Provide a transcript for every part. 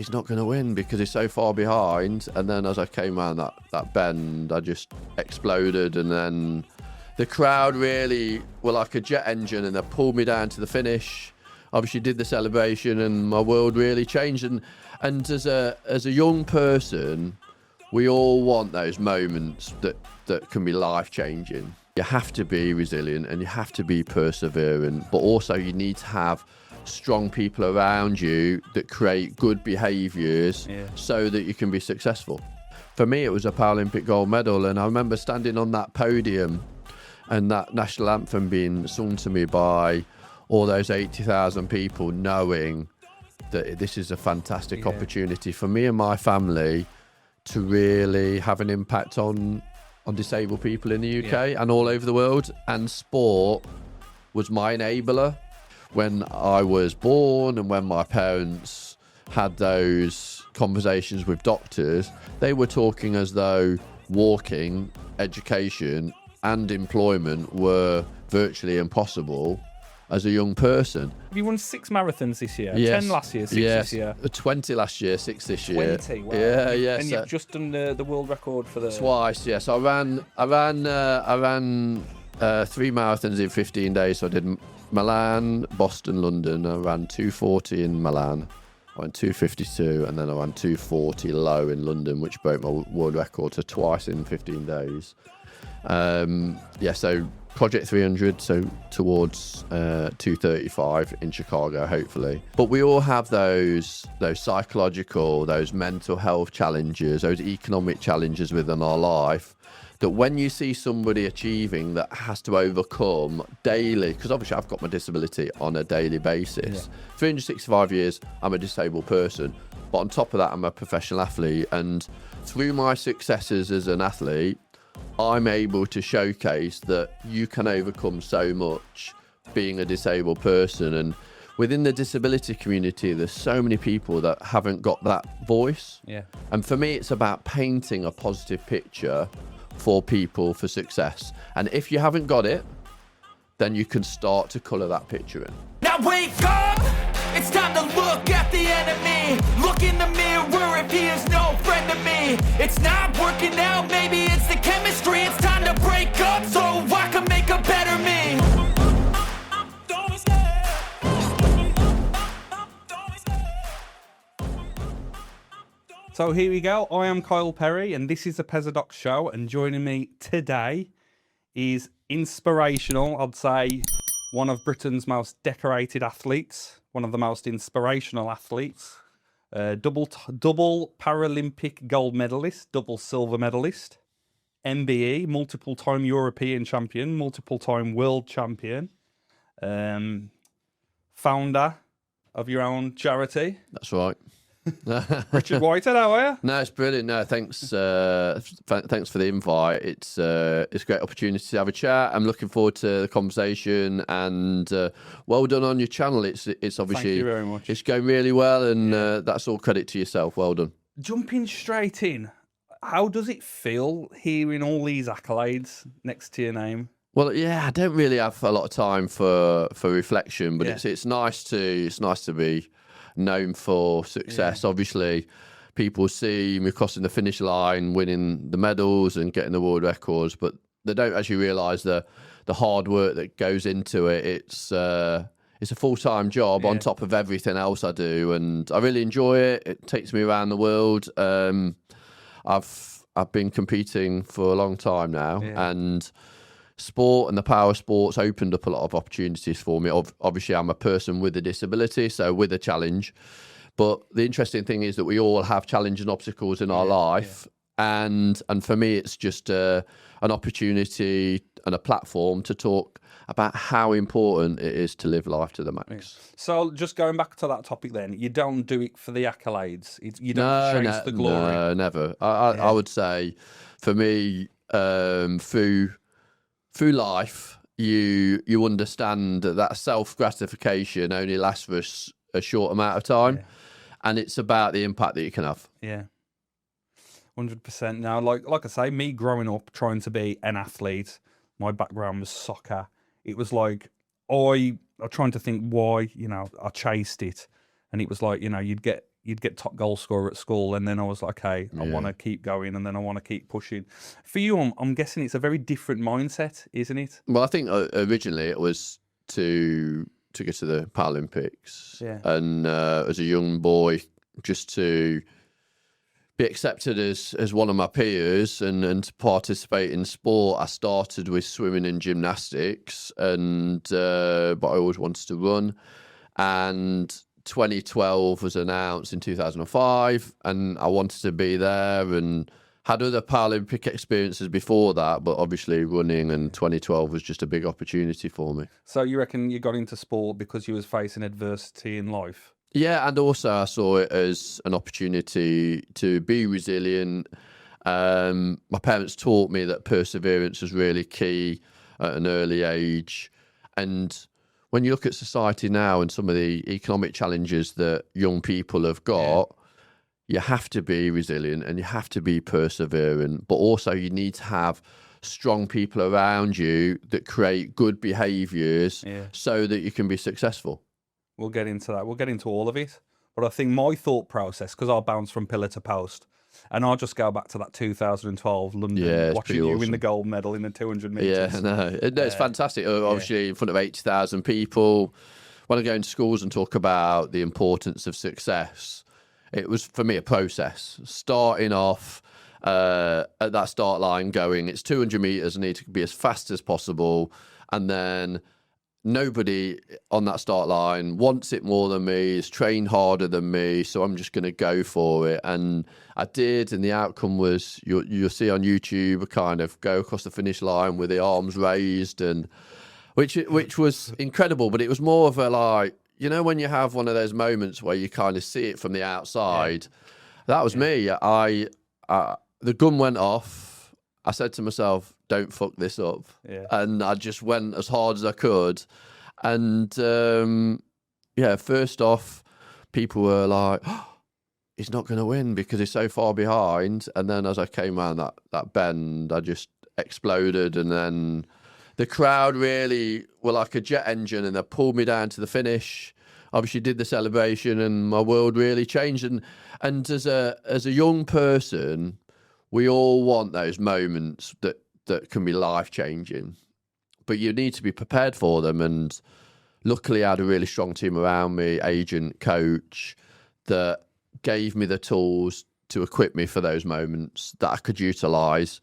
he's not going to win because he's so far behind. And then as I came around that bend, I just exploded. And then the crowd really were like a jet engine, and they pulled me down to the finish. Obviously did the celebration, and my world really changed. And as a young person, we all want those moments that can be life-changing. You have to be resilient and you have to be perseverant, but also you need to have strong people around you that create good behaviours so that you can be successful. For me, it was a Paralympic gold medal, and I remember standing on that podium and that national anthem being sung to me by all those 80,000 people, knowing that this is a fantastic opportunity for me and my family to really have an impact on disabled people in the UK and all over the world. And sport was my enabler. When I was born and when my parents had those conversations with doctors, they were talking as though walking, education and employment were virtually impossible as a young person. Have you won 6 marathons this year? Yes. 10 last year, 6 yes. this year? 20 last year, 6 this year. 20, wow. Yeah. And you've just done the world record for the... Twice, yes. I ran 3 marathons in 15 days. So I did Milan, Boston, London. I ran 2:40 in Milan. I went 2:52, and then I ran 2:40 low in London, which broke my world record. So twice in 15 days. So Project 300, so towards 235 in Chicago, hopefully. But we all have those psychological, those mental health challenges, those economic challenges within our life, that when you see somebody achieving that has to overcome daily, because obviously I've got my disability on a daily basis. 365 years, I'm a disabled person. But on top of that, I'm a professional athlete. And through my successes as an athlete, I'm able to showcase that you can overcome so much being a disabled person. And within the disability community, there's so many people that haven't got that voice. And for me, it's about painting a positive picture for people for success. And if you haven't got it, then you can start to colour that picture in. Now wake up! It's time to look at the enemy. Look in the mirror if he is no friend to me. It's not working out, maybe it's the chemistry. It's time to break up so I can make a better me. Don't be scared. Don't be scared. So here we go. I am Kyle Perry, and this is the Pezzadox show. And joining me today is inspirational, I'd say, one of Britain's most decorated athletes, one of the most inspirational athletes, double Paralympic gold medalist, double silver medalist, MBE, multiple-time European champion, multiple-time world champion, founder of your own charity. That's right. Richard Whitehead, how are you? No, it's brilliant. No, thanks. Thanks for the invite. It's a great opportunity to have a chat. I'm looking forward to the conversation, and well done on your channel. It's obviously, thank you very much. It's going really well, and that's all credit to yourself. Well done. Jumping straight in, how does it feel hearing all these accolades next to your name? Well, yeah, I don't really have a lot of time for reflection, but it's nice to be known for success. Obviously, people see me crossing the finish line, winning the medals and getting the world records, but they don't actually realise the hard work that goes into it. It's a full-time job on top of everything else I do, and I really enjoy it. It takes me around the world. I've been competing for a long time now, and sport and the power sports opened up a lot of opportunities for me. Obviously, I'm a person with a disability, so with a challenge. But the interesting thing is that we all have challenges and obstacles in our life. And for me, it's just an opportunity and a platform to talk about how important it is to live life to the max. So just going back to that topic then, you don't do it for the accolades. You don't chase the glory. No, never. I would say for me, through life, you understand that self-gratification only lasts for a short amount of time, and it's about the impact that you can have. 100%. Now, like I say, me growing up trying to be an athlete, my background was soccer. It was like I'm trying to think why, I chased it, and it was like, you'd get you'd get top goal scorer at school, and then I was like, okay, I want to keep going, and then I want to keep pushing. For you, I'm guessing it's a very different mindset, isn't it? Well, I think originally it was to get to the Paralympics, and as a young boy, just to be accepted as one of my peers and to participate in sport. I started with swimming and gymnastics, and but I always wanted to run. And 2012 was announced in 2005, and I wanted to be there, and had other Paralympic experiences before that, but obviously running and 2012 was just a big opportunity for me. So you reckon you got into sport because you was facing adversity in life? Yeah, and also I saw it as an opportunity to be resilient. My parents taught me that perseverance was really key at an early age. And when you look at society now and some of the economic challenges that young people have got, you have to be resilient and you have to be perseverant, but also you need to have strong people around you that create good behaviours so that you can be successful. We'll get into that. We'll get into all of it. But I think my thought process, because I bounce from pillar to post, and I'll just go back to that 2012 London, watching you win the gold medal in the 200 metres. Yeah, no, it's fantastic. Obviously, in front of 80,000 people. When I go into schools and talk about the importance of success, it was, for me, a process. Starting off at that start line going, it's 200 metres, I need to be as fast as possible. And then nobody on that start line wants it more than me, is trained harder than me, so I'm just going to go for it. And I did, and the outcome was, you'll see on YouTube, I kind of go across the finish line with the arms raised, and which was incredible. But it was more of a, like, you know, when you have one of those moments where you kind of see it from the outside. That was me. The gun went off. I said to myself, don't fuck this up. And I just went as hard as I could. And first off, people were like, oh, he's not going to win because he's so far behind. And then as I came around that bend, I just exploded. And then the crowd really were like a jet engine, and they pulled me down to the finish. Obviously did the celebration, and my world really changed. And as a young person, we all want those moments that can be life-changing, but you need to be prepared for them. And luckily I had a really strong team around me, agent, coach, that gave me the tools to equip me for those moments that I could utilise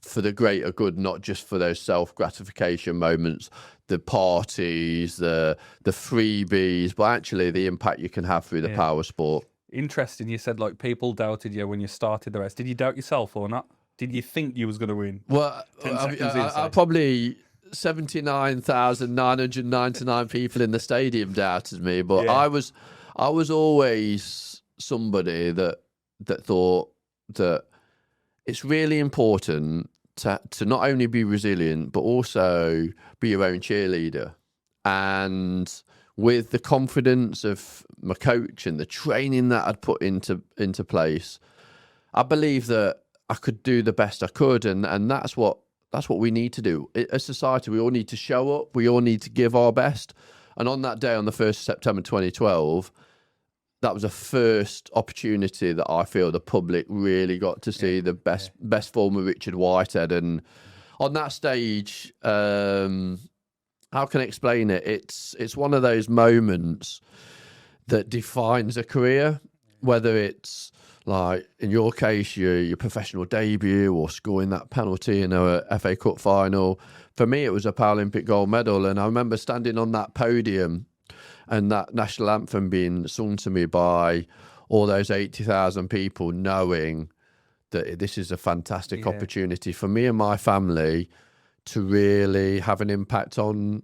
for the greater good, not just for those self-gratification moments, the parties, the freebies, but actually the impact you can have through the power sport. Interesting. You said, like, people doubted you when you started the race. Did you doubt yourself or not? Did you think you was going to win? Well, I probably 79,999 people in the stadium doubted me, but I was always somebody that thought that it's really important to not only be resilient but also be your own cheerleader. And with the confidence of my coach and the training that I'd put into place, I believe that I could do the best I could, and that's what we need to do. As society, we all need to show up, we all need to give our best. And on that day, on the 1st of September 2012, that was a first opportunity that I feel the public really got to see the best form of Richard Whitehead. And on that stage, how can I explain it? It's one of those moments that defines a career, whether it's, like, in your case, your professional debut or scoring that penalty in a FA Cup final. For me, it was a Paralympic gold medal. And I remember standing on that podium and that national anthem being sung to me by all those 80,000 people, knowing that this is a fantastic opportunity for me and my family to really have an impact on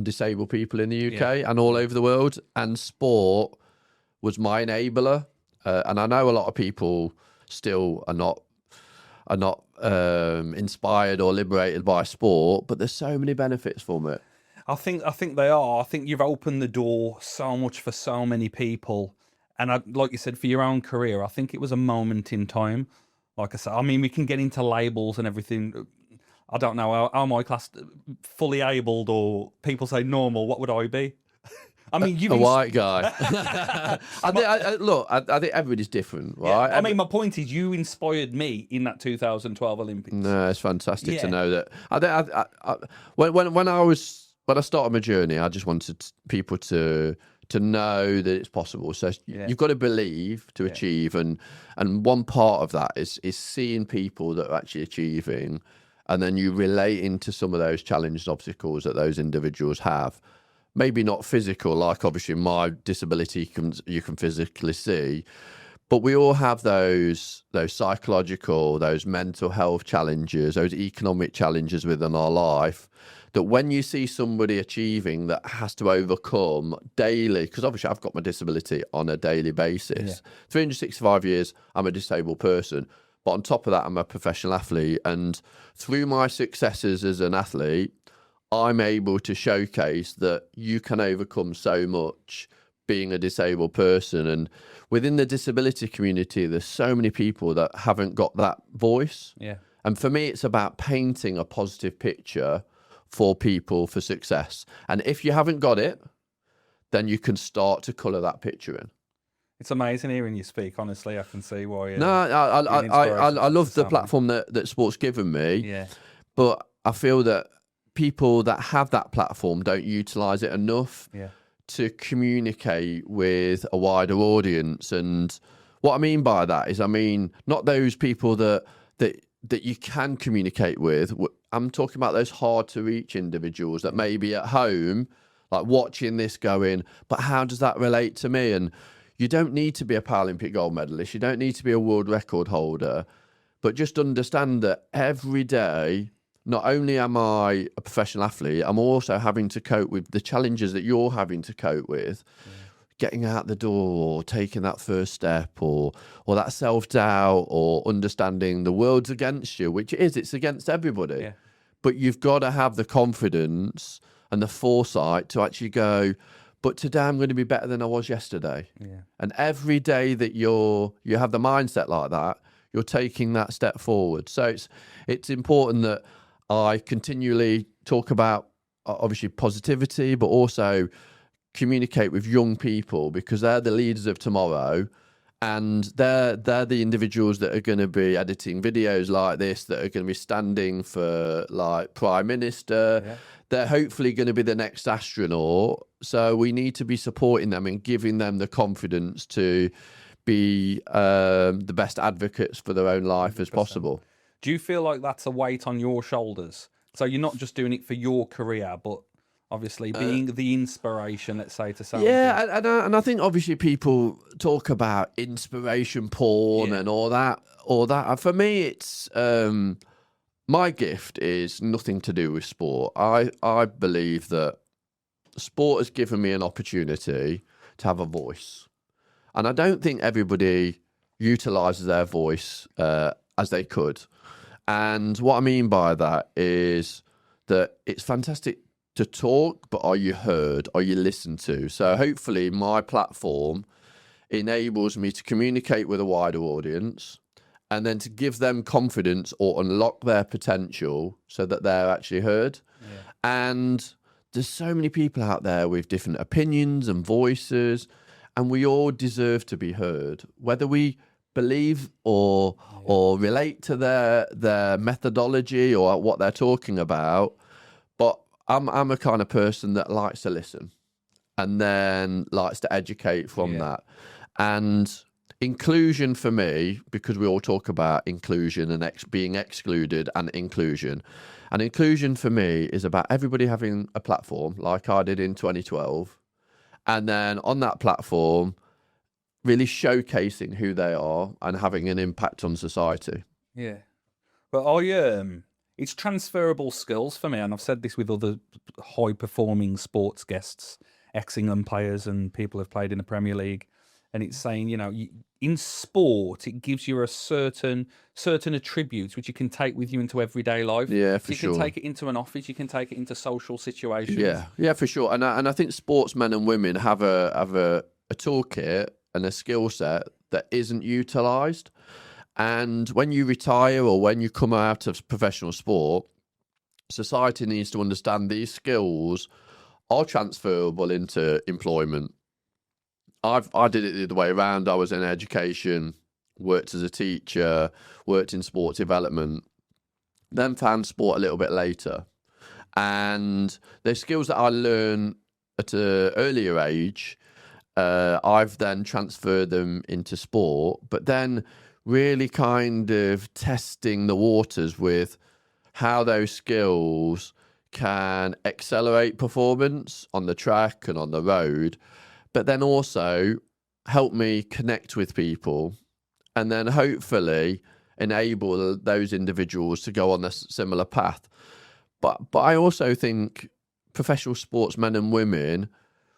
disabled people in the UK and all over the world. And sport was my enabler. And I know a lot of people still are not inspired or liberated by sport, but there's so many benefits from it. I think they are. I think you've opened the door so much for so many people. And like you said, for your own career, I think it was a moment in time. Like I said, I mean, we can get into labels and everything. I don't know, am I classed fully abled, or people say normal? What would I be? I mean, a white guy. I think everybody's different, right? I mean, my point is, you inspired me in that 2012 Olympics. No, it's fantastic to know that. When I started my journey, I just wanted people to know that it's possible. So you've got to believe to achieve, and one part of that is seeing people that are actually achieving, and then you relating to some of those challenges, obstacles that those individuals have. Maybe not physical, like obviously my disability you can physically see, but we all have those psychological, those mental health challenges, those economic challenges within our life, that when you see somebody achieving that has to overcome daily, because obviously I've got my disability on a daily basis. 365 years, I'm a disabled person. But on top of that, I'm a professional athlete. And through my successes as an athlete, I'm able to showcase that you can overcome so much being a disabled person. And within the disability community, there's so many people that haven't got that voice. Yeah. And for me, it's about painting a positive picture for people for success. And if you haven't got it, then you can start to colour that picture in. It's amazing hearing you speak. Honestly, I can see why. I love the platform that sport's given me. Yeah. But I feel that people that have that platform don't utilise it enough to communicate with a wider audience. And what I mean by that is, not those people that you can communicate with. I'm talking about those hard to reach individuals that may be at home, like watching this going, but how does that relate to me? And you don't need to be a Paralympic gold medalist. You don't need to be a world record holder, but just understand that every day, not only am I a professional athlete, I'm also having to cope with the challenges that you're having to cope with. Getting out the door, or taking that first step, or that self-doubt, or understanding the world's against you, which it's against everybody. Yeah. But you've got to have the confidence and the foresight to actually go, but today I'm going to be better than I was yesterday. Yeah. And every day that you have the mindset like that, you're taking that step forward. So it's important that I continually talk about, obviously, positivity, but also communicate with young people, because they're the leaders of tomorrow, and they're the individuals that are going to be editing videos like this, that are going to be standing for like Prime Minister. Yeah. They're hopefully going to be the next astronaut. So we need to be supporting them and giving them the confidence to be the best advocates for their own life 100%. As possible. Do you feel like that's a weight on your shoulders? So you're not just doing it for your career, but obviously being the inspiration, let's say, to some people. And I think obviously people talk about inspiration porn and all that. And for me, it's my gift is nothing to do with sport. I believe that sport has given me an opportunity to have a voice, and I don't think everybody utilises their voice as they could. And what I mean by that is that it's fantastic to talk, but are you heard? Are you listened to? So hopefully my platform enables me to communicate with a wider audience, and then to give them confidence or unlock their potential so that they're actually heard. Yeah. And there's so many people out there with different opinions and voices, and we all deserve to be heard, whether we believe or relate to their methodology or what they're talking about. But I'm a kind of person that likes to listen and then likes to educate from that. And inclusion for me, because we all talk about inclusion and being excluded and inclusion. And inclusion for me is about everybody having a platform like I did in 2012. And then on that platform, really showcasing who they are and having an impact on society. Yeah. But it's transferable skills for me, and I've said this with other high-performing sports guests, ex-England players and people who've played in the Premier League, and it's saying, in sport, it gives you a certain attributes which you can take with you into everyday life. Yeah, for sure. You can take it into an office, you can take it into social situations. Yeah, for sure. And I think sportsmen and women have a toolkit and a skill set that isn't utilised. And when you retire or when you come out of professional sport, society needs to understand these skills are transferable into employment. I did it the other way around. I was in education, worked as a teacher, worked in sports development, then found sport a little bit later. And the skills that I learned at an earlier age, I've then transferred them into sport, but then really kind of testing the waters with how those skills can accelerate performance on the track and on the road, but then also help me connect with people and then hopefully enable those individuals to go on a similar path. But I also think professional sportsmen and women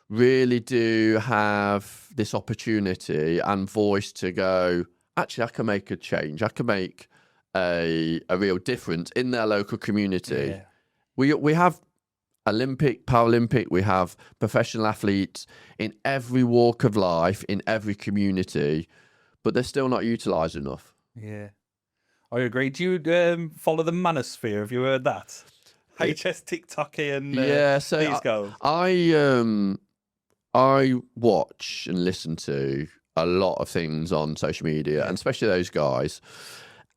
really do have this opportunity and voice to go, actually, I can make a change. I can make a real difference in their local community. Yeah. We have Olympic, Paralympic, we have professional athletes in every walk of life, in every community, but they're still not utilised enough. Yeah, I agree. Do you follow the Manosphere? Have you heard that? HS TikToky and so these guys. I watch and listen to a lot of things on social media, and especially those guys,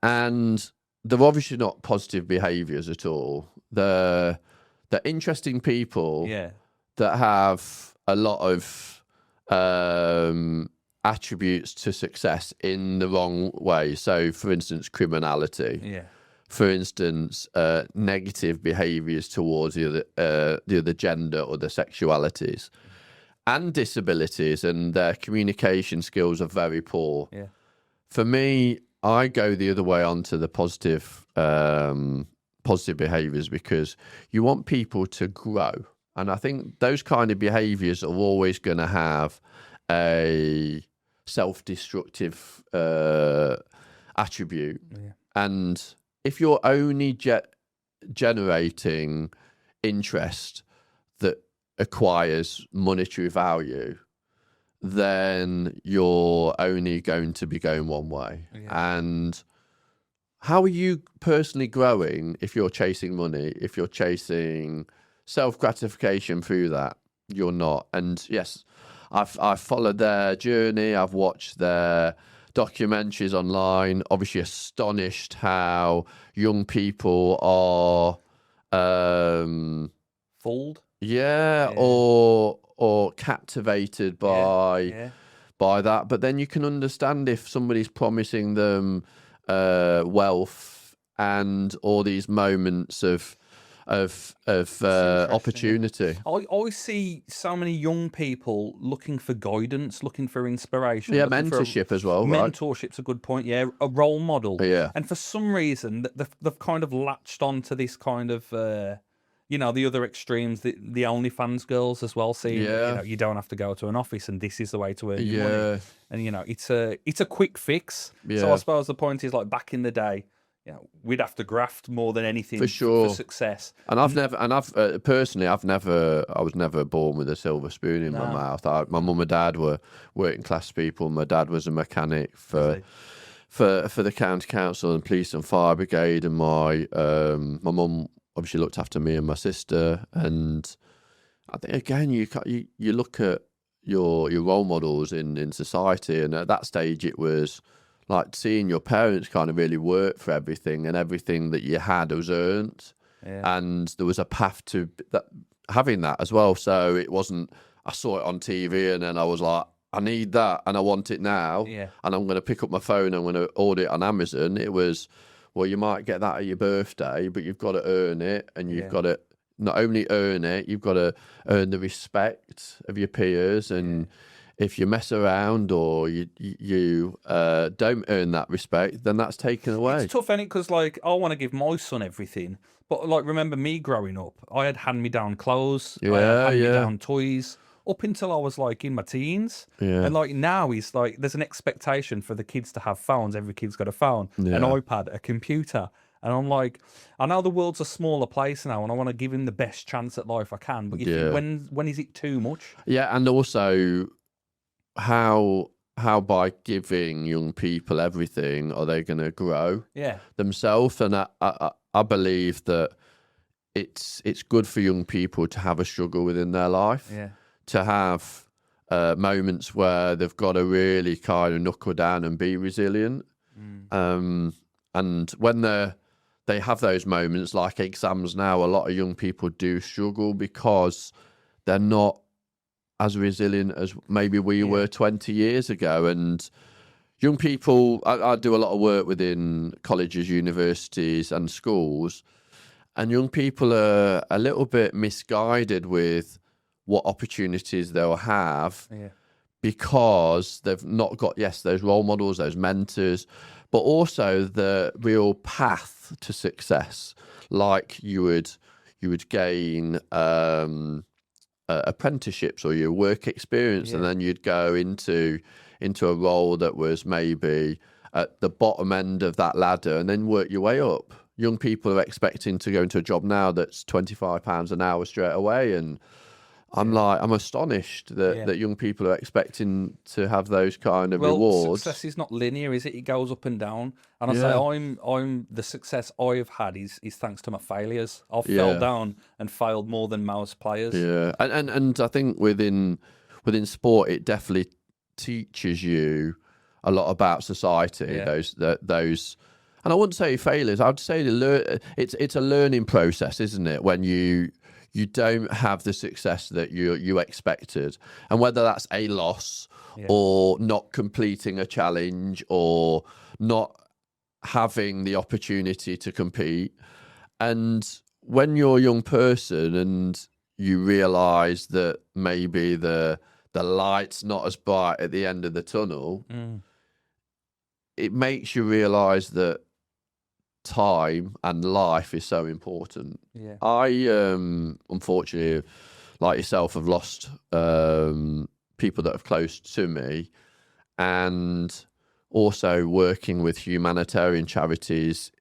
and they're obviously not positive behaviours at all. They're interesting people that have a lot of attributes to success in the wrong way. So, for instance, criminality. Yeah. For instance, negative behaviours towards the other gender or the sexualities, and disabilities, and their communication skills are very poor. Yeah. For me, I go the other way onto the positive behaviours, because you want people to grow, and I think those kind of behaviours are always going to have a self-destructive attribute, and if you're only generating interest that acquires monetary value, then you're only going to be going one way. Yeah. And how are you personally growing if you're chasing money, if you're chasing self-gratification through that? You're not. And yes, I've followed their journey. I've watched their documentaries online. Obviously astonished how young people are fooled, or captivated by that. But then you can understand if somebody's promising them wealth and all these moments of opportunity. I always see so many young people looking for guidance, looking for inspiration. Yeah, mentorship as well. Mentorship's a good point. Yeah, a role model. Yeah. And for some reason, they've kind of latched onto this kind of, the other extremes, the OnlyFans girls as well. Saying, you don't have to go to an office, and this is the way to earn your money. And it's a quick fix. Yeah. So I suppose the point is, like, back in the day, we'd have to graft more than anything for sure for success. And I was never born with a silver spoon in my mouth. My mum and dad were working class people. My dad was a mechanic for the county council and police and fire brigade, and my mum obviously looked after me and my sister. And I think again, you look at your role models in society, and at that stage it was like seeing your parents kind of really work for everything, and everything that you had was earned. Yeah. And there was a path to having that as well. So it wasn't, I saw it on TV and then I was like, I need that and I want it now. Yeah. And I'm going to pick up my phone and I'm going to order it on Amazon. It was, well, you might get that at your birthday, but you've got to earn it, and you've got to not only earn it, you've got to earn the respect of your peers. And if you mess around or you don't earn that respect, then that's taken away. It's tough, ain't it? Because, like, I want to give my son everything. But, like, remember me growing up, I had hand-me-down clothes, I had hand-me-down toys, up until I was, like, in my teens. Yeah. And, like, now it's like there's an expectation for the kids to have phones. Every kid's got a phone, an iPad, a computer. And I'm like, I know the world's a smaller place now, and I want to give him the best chance at life I can. But you think, when is it too much? Yeah, and also how by giving young people everything are they going to grow themselves? And I believe that it's good for young people to have a struggle within their life, to have moments where they've got to really kind of knuckle down and be resilient. And when they have those moments, like exams now, a lot of young people do struggle because they're not as resilient as maybe we were 20 years ago. And young people, I do a lot of work within colleges, universities and schools, and young people are a little bit misguided with what opportunities they'll have because they've not got, those role models, those mentors, but also the real path to success. Like you would gain apprenticeships or your work experience, and then you'd go into a role that was maybe at the bottom end of that ladder and then work your way up. Young people are expecting to go into a job now that's £25 an hour straight away, and I'm astonished that young people are expecting to have those kind of rewards. Success is not linear, is it? It goes up and down. And I say I'm the success I've had is thanks to my failures. I've fell down and failed more than most players. Yeah, and I think within sport, it definitely teaches you a lot about society. Those. And I wouldn't say failures. I'd say it's a learning process, isn't it? When you don't have the success that you expected, and whether that's a loss or not completing a challenge or not having the opportunity to compete. And when you're a young person and you realise that maybe the light's not as bright at the end of the tunnel, it makes you realise that time and life is so important. I unfortunately, like yourself, have lost people that are close to me, and also working with humanitarian charities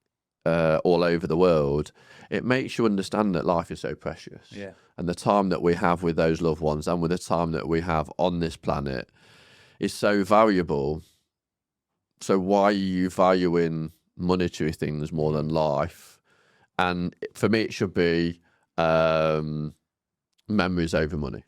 all over the world, it makes you understand that life is so precious, and the time that we have with those loved ones and with the time that we have on this planet is so valuable. So why are you valuing monetary things more than life? And for me, it should be memories over money.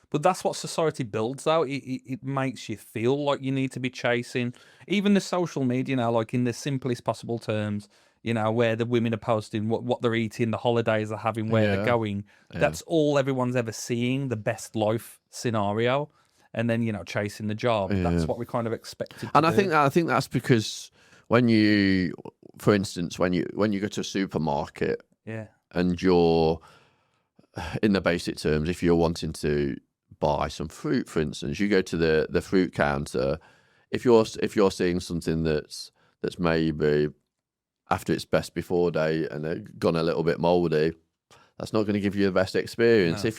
But that's what society builds out. It makes you feel like you need to be chasing even the social media now, like in the simplest possible terms, where the women are posting what they're eating, the holidays they're having, where they're going. That's all everyone's ever seeing, the best life scenario. And then, chasing the job. That's what we kind of expected. And I think that's because when you, for instance, when you go to a supermarket, and you're, in the basic terms, if you're wanting to buy some fruit, for instance, you go to the fruit counter. If you're seeing something that's maybe after its best before date and gone a little bit mouldy, that's not going to give you the best experience. No.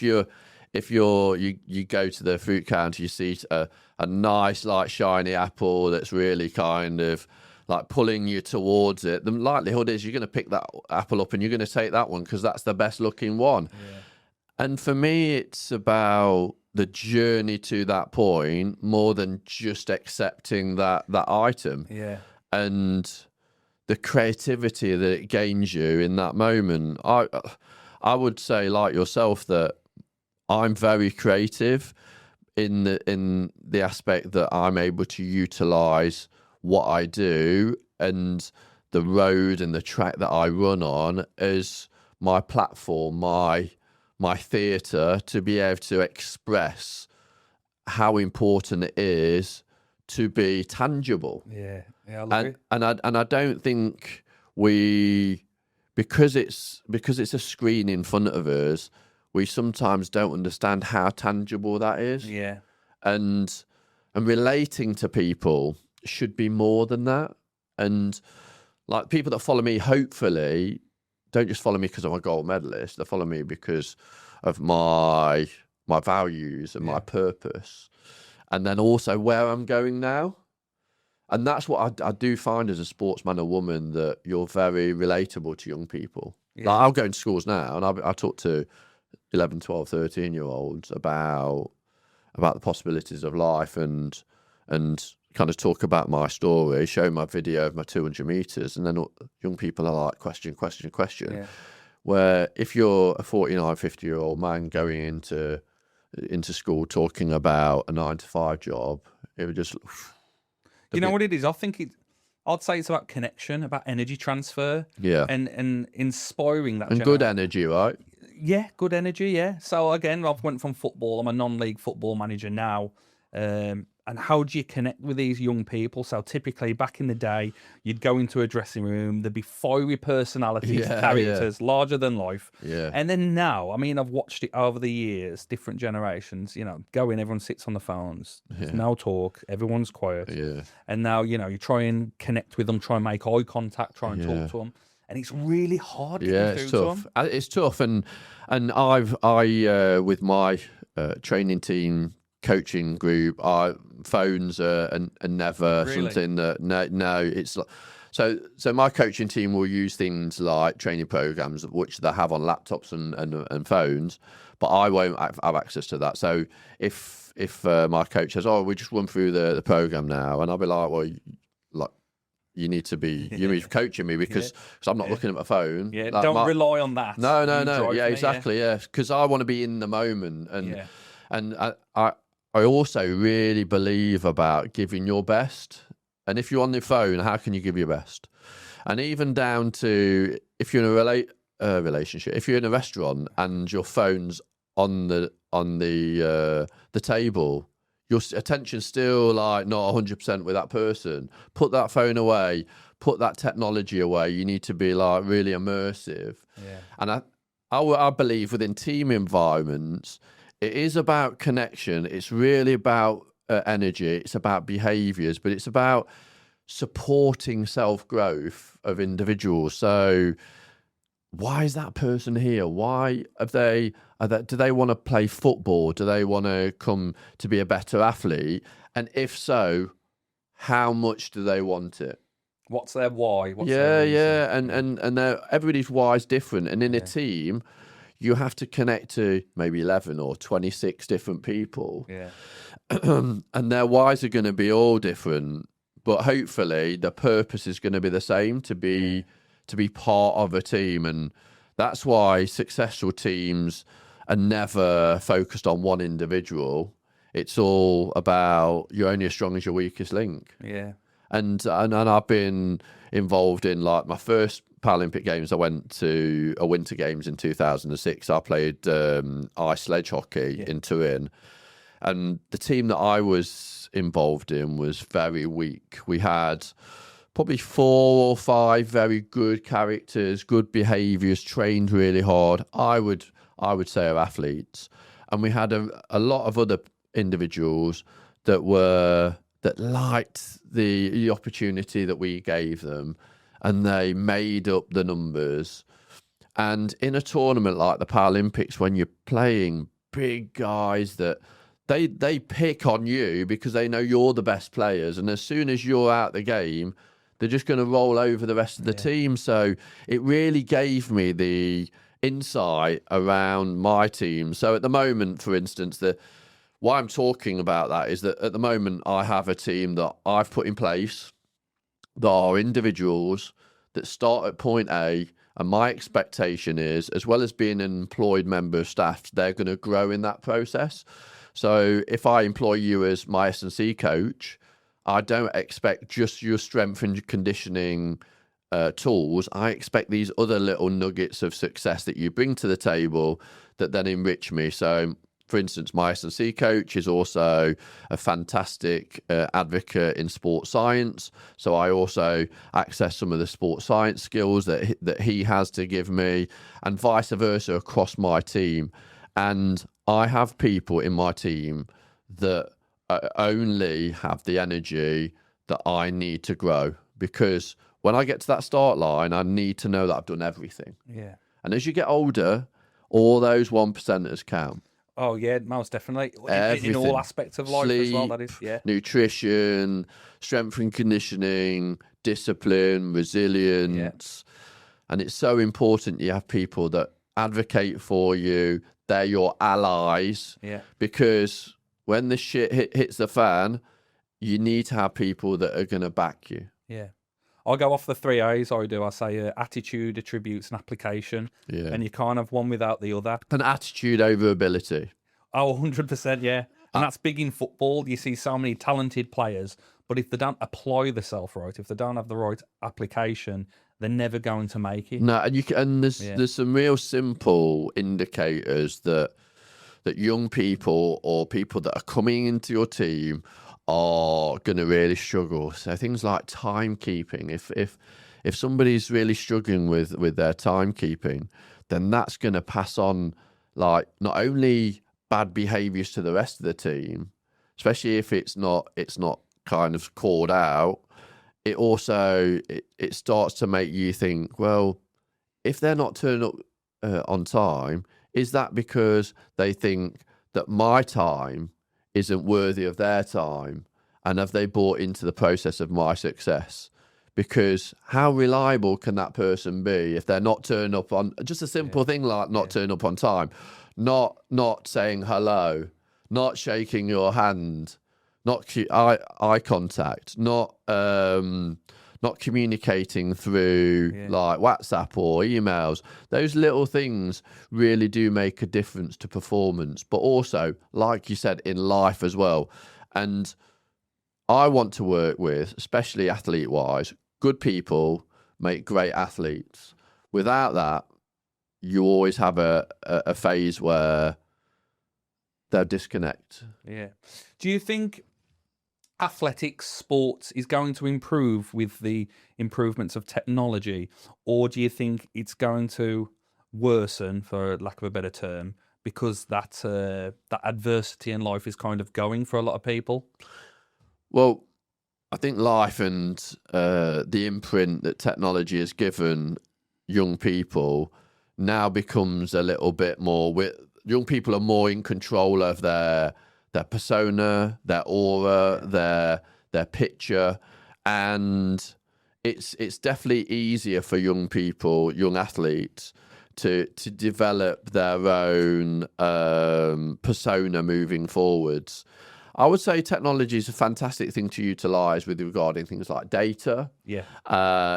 If you go to the fruit counter, you see a nice, like, shiny apple that's really kind of like pulling you towards it, the likelihood is you're going to pick that apple up and you're going to take that one because that's the best looking one. And for me, it's about the journey to that point more than just accepting that item. And the creativity that it gains you in that moment. I would say, like yourself, that I'm very creative in the aspect that I'm able to utilize what I do and the road and the track that I run on as my platform, my theatre, to be able to express how important it is to be tangible. I love it. And I don't think because it's a screen in front of us, we sometimes don't understand how tangible that is. And relating to people should be more than that. And like people that follow me, hopefully, don't just follow me because I'm a gold medalist. They follow me because of my values and my purpose, and then also where I'm going now. And that's what I do find as a sportsman or woman, that you're very relatable to young people. Like, I'll go into schools now and I talk to 11, 12, 13-year-olds about the possibilities of life and kind of talk about my story, show my video of my 200 meters, and then young people are like, question. where if you're a 49, 50-year-old man going into school talking about a 9-to-5 job, it would just... You know what it is? I'd say it's about connection, about energy transfer. Yeah. And inspiring that. And good energy, right? Yeah, good energy, yeah. So again, I've went from football. I'm a non-league football manager now. And how do you connect with these young people? So typically back in the day, you'd go into a dressing room, there'd be fiery personalities, characters, larger than life. Yeah. And then now, I mean, I've watched it over the years, different generations, go in, everyone sits on the phones. There's no talk, everyone's quiet. Yeah. And now, you try and connect with them, try and make eye contact, try and talk to them. And it's really hard to get it's through tough. to them. It's tough. And I with my training team, coaching group, phones are never something that no it's like, so my coaching team will use things like training programs which they have on laptops and phones, but I won't have access to that. So if my coach says, we just run through the program now, and I'll be like, well, like, you need to be coaching me because I'm not looking at my phone. Yeah, like, don't rely on that. No. Yeah, exactly. Yeah, because I want to be in the moment, and I also really believe about giving your best. And if you're on the phone, how can you give your best? And even down to if you're in a relationship, if you're in a restaurant and your phone's on the table, your attention's still like not 100% with that person. Put that phone away. Put that technology away. You need to be like really immersive. Yeah. And I believe within team environments, it is about connection. It's really about energy. It's about behaviours, but it's about supporting self-growth of individuals. So why is that person here? Why do they want to play football? Do they want to come to be a better athlete? And if so, how much do they want it? What's their why? And everybody's why is different. And in a team, you have to connect to maybe 11 or 26 different people. Yeah. And their whys are going to be all different, but hopefully the purpose is going to be the same, to be part of a team. And that's why successful teams are never focused on one individual. It's all about you're only as strong as your weakest link. Yeah. And I've been involved in, like, my first Paralympic Games, I went to a Winter Games in 2006. I played ice sledge hockey in Turin. And the team that I was involved in was very weak. We had probably 4 or 5 very good characters, good behaviours, trained really hard. I would say are athletes. And we had a lot of other individuals that liked the opportunity that we gave them, and they made up the numbers. And in a tournament like the Paralympics, when you're playing big guys that they pick on you because they know you're the best players, and as soon as you're out the game, they're just going to roll over the rest of the team. So it really gave me the insight around my team. So at the moment, for instance, why I'm talking about that is that at the moment I have a team that I've put in place that are individuals that start at point A, and my expectation is, as well as being an employed member of staff, they're going to grow in that process. So if I employ you as my S&C coach, I don't expect just your strength and conditioning tools. I expect these other little nuggets of success that you bring to the table that then enrich me. So, for instance, my S&C coach is also a fantastic advocate in sports science. So I also access some of the sports science skills that he has to give me, and vice versa across my team. And I have people in my team that only have the energy that I need to grow, because when I get to that start line, I need to know that I've done everything. Yeah. And as you get older, all those 1%ers count. Oh, yeah, most definitely. Everything. In all aspects of life. Sleep, as well, that is. Yeah. Nutrition, strength and conditioning, discipline, resilience. Yeah. And it's so important you have people that advocate for you. They're your allies. Yeah. Because when the shit hits the fan, you need to have people that are going to back you. Yeah. I go off the 3 A's. I say attitude, attributes, and application. Yeah. And you can't have one without the other. An attitude over ability. Oh, 100%, yeah. And that's big in football. You see so many talented players, but if they don't apply themselves right, if they don't have the right application, they're never going to make it. No, and there's some real simple indicators that young people or people that are coming into your team are going to really struggle. So things like timekeeping. If somebody's really struggling with their timekeeping, then that's going to pass on like not only bad behaviours to the rest of the team, especially if it's not kind of called out. It also it starts to make you think, well, if they're not turning up on time, is that because they think that my time isn't worthy of their time, and have they bought into the process of my success? Because how reliable can that person be if they're not turning up on just a simple thing like not turning up on time, not saying hello, not shaking your hand, not eye contact, not communicating through like WhatsApp or emails. Those little things really do make a difference to performance, but also, like you said, in life as well. And I want to work with, especially athlete-wise, good people make great athletes. Without that, you always have a phase where they'll disconnect. Yeah. Do you think athletics, sports is going to improve with the improvements of technology, or do you think it's going to worsen, for lack of a better term, because that adversity in life is kind of going for a lot of people? Well, I think life and the imprint that technology has given young people now becomes a little bit more. Young people are more in control of their persona, their aura, their picture, and it's definitely easier for young people, young athletes, to develop their own persona moving forwards. I would say technology is a fantastic thing to utilise with regarding things like data. Yeah.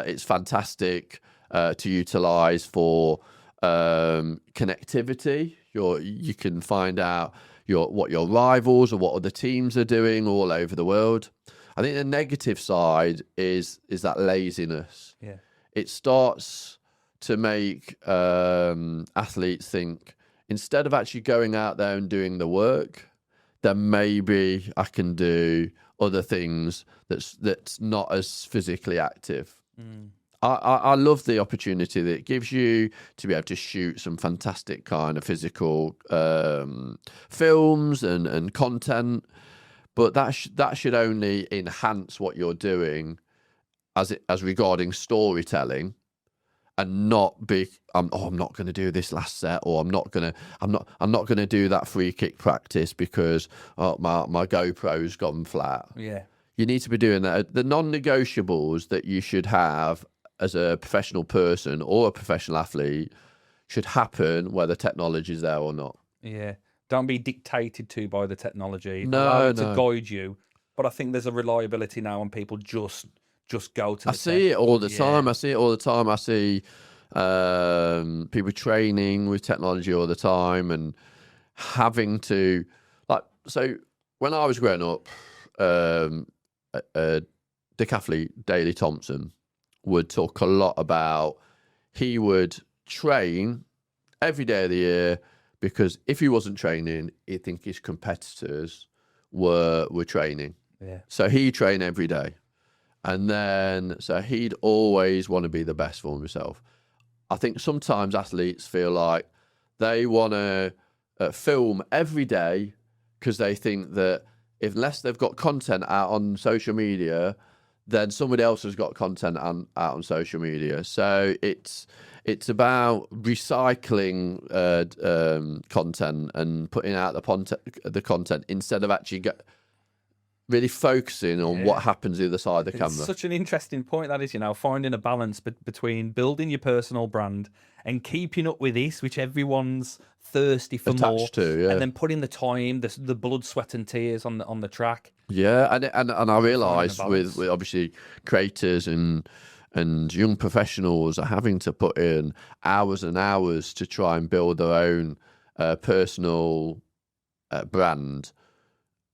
It's fantastic to utilise for connectivity. You can find out what your rivals or what other teams are doing all over the world. I think the negative side is that laziness. Yeah. It starts to make athletes think, instead of actually going out there and doing the work, then maybe I can do other things that's not as physically active. I love the opportunity that it gives you to be able to shoot some fantastic kind of physical films and content, but that should only enhance what you're doing as regarding storytelling, and not be I'm not going to do this last set, or I'm not going to do that free kick practice because my GoPro's gone flat. Yeah. You need to be doing that. The non-negotiables that you should have as a professional person or a professional athlete should happen whether technology is there or not. Yeah. Don't be dictated to by the technology. No. To guide you. But I think there's a reliability now, and people just go to the see it all the time. I see it all the time. I see people training with technology all the time and having to, so when I was growing up, decathlete Daley Thompson would talk a lot about, he would train every day of the year, because if he wasn't training, he'd think his competitors were training. Yeah. So he trained every day. And then, so he'd always want to be the best for himself. I think sometimes athletes feel like they want to film every day because they think that unless they've got content out on social media, then somebody else has got content out on social media. So it's about recycling content and putting out the content instead of actually really focusing on what happens the other side of the camera. It's such an interesting point, that is, finding a balance between building your personal brand and keeping up with this, which everyone's thirsty for more, and then putting the time, the blood, sweat, and tears on the track. Yeah, and I realise with obviously creators and and young professionals are having to put in hours and hours to try and build their own personal brand.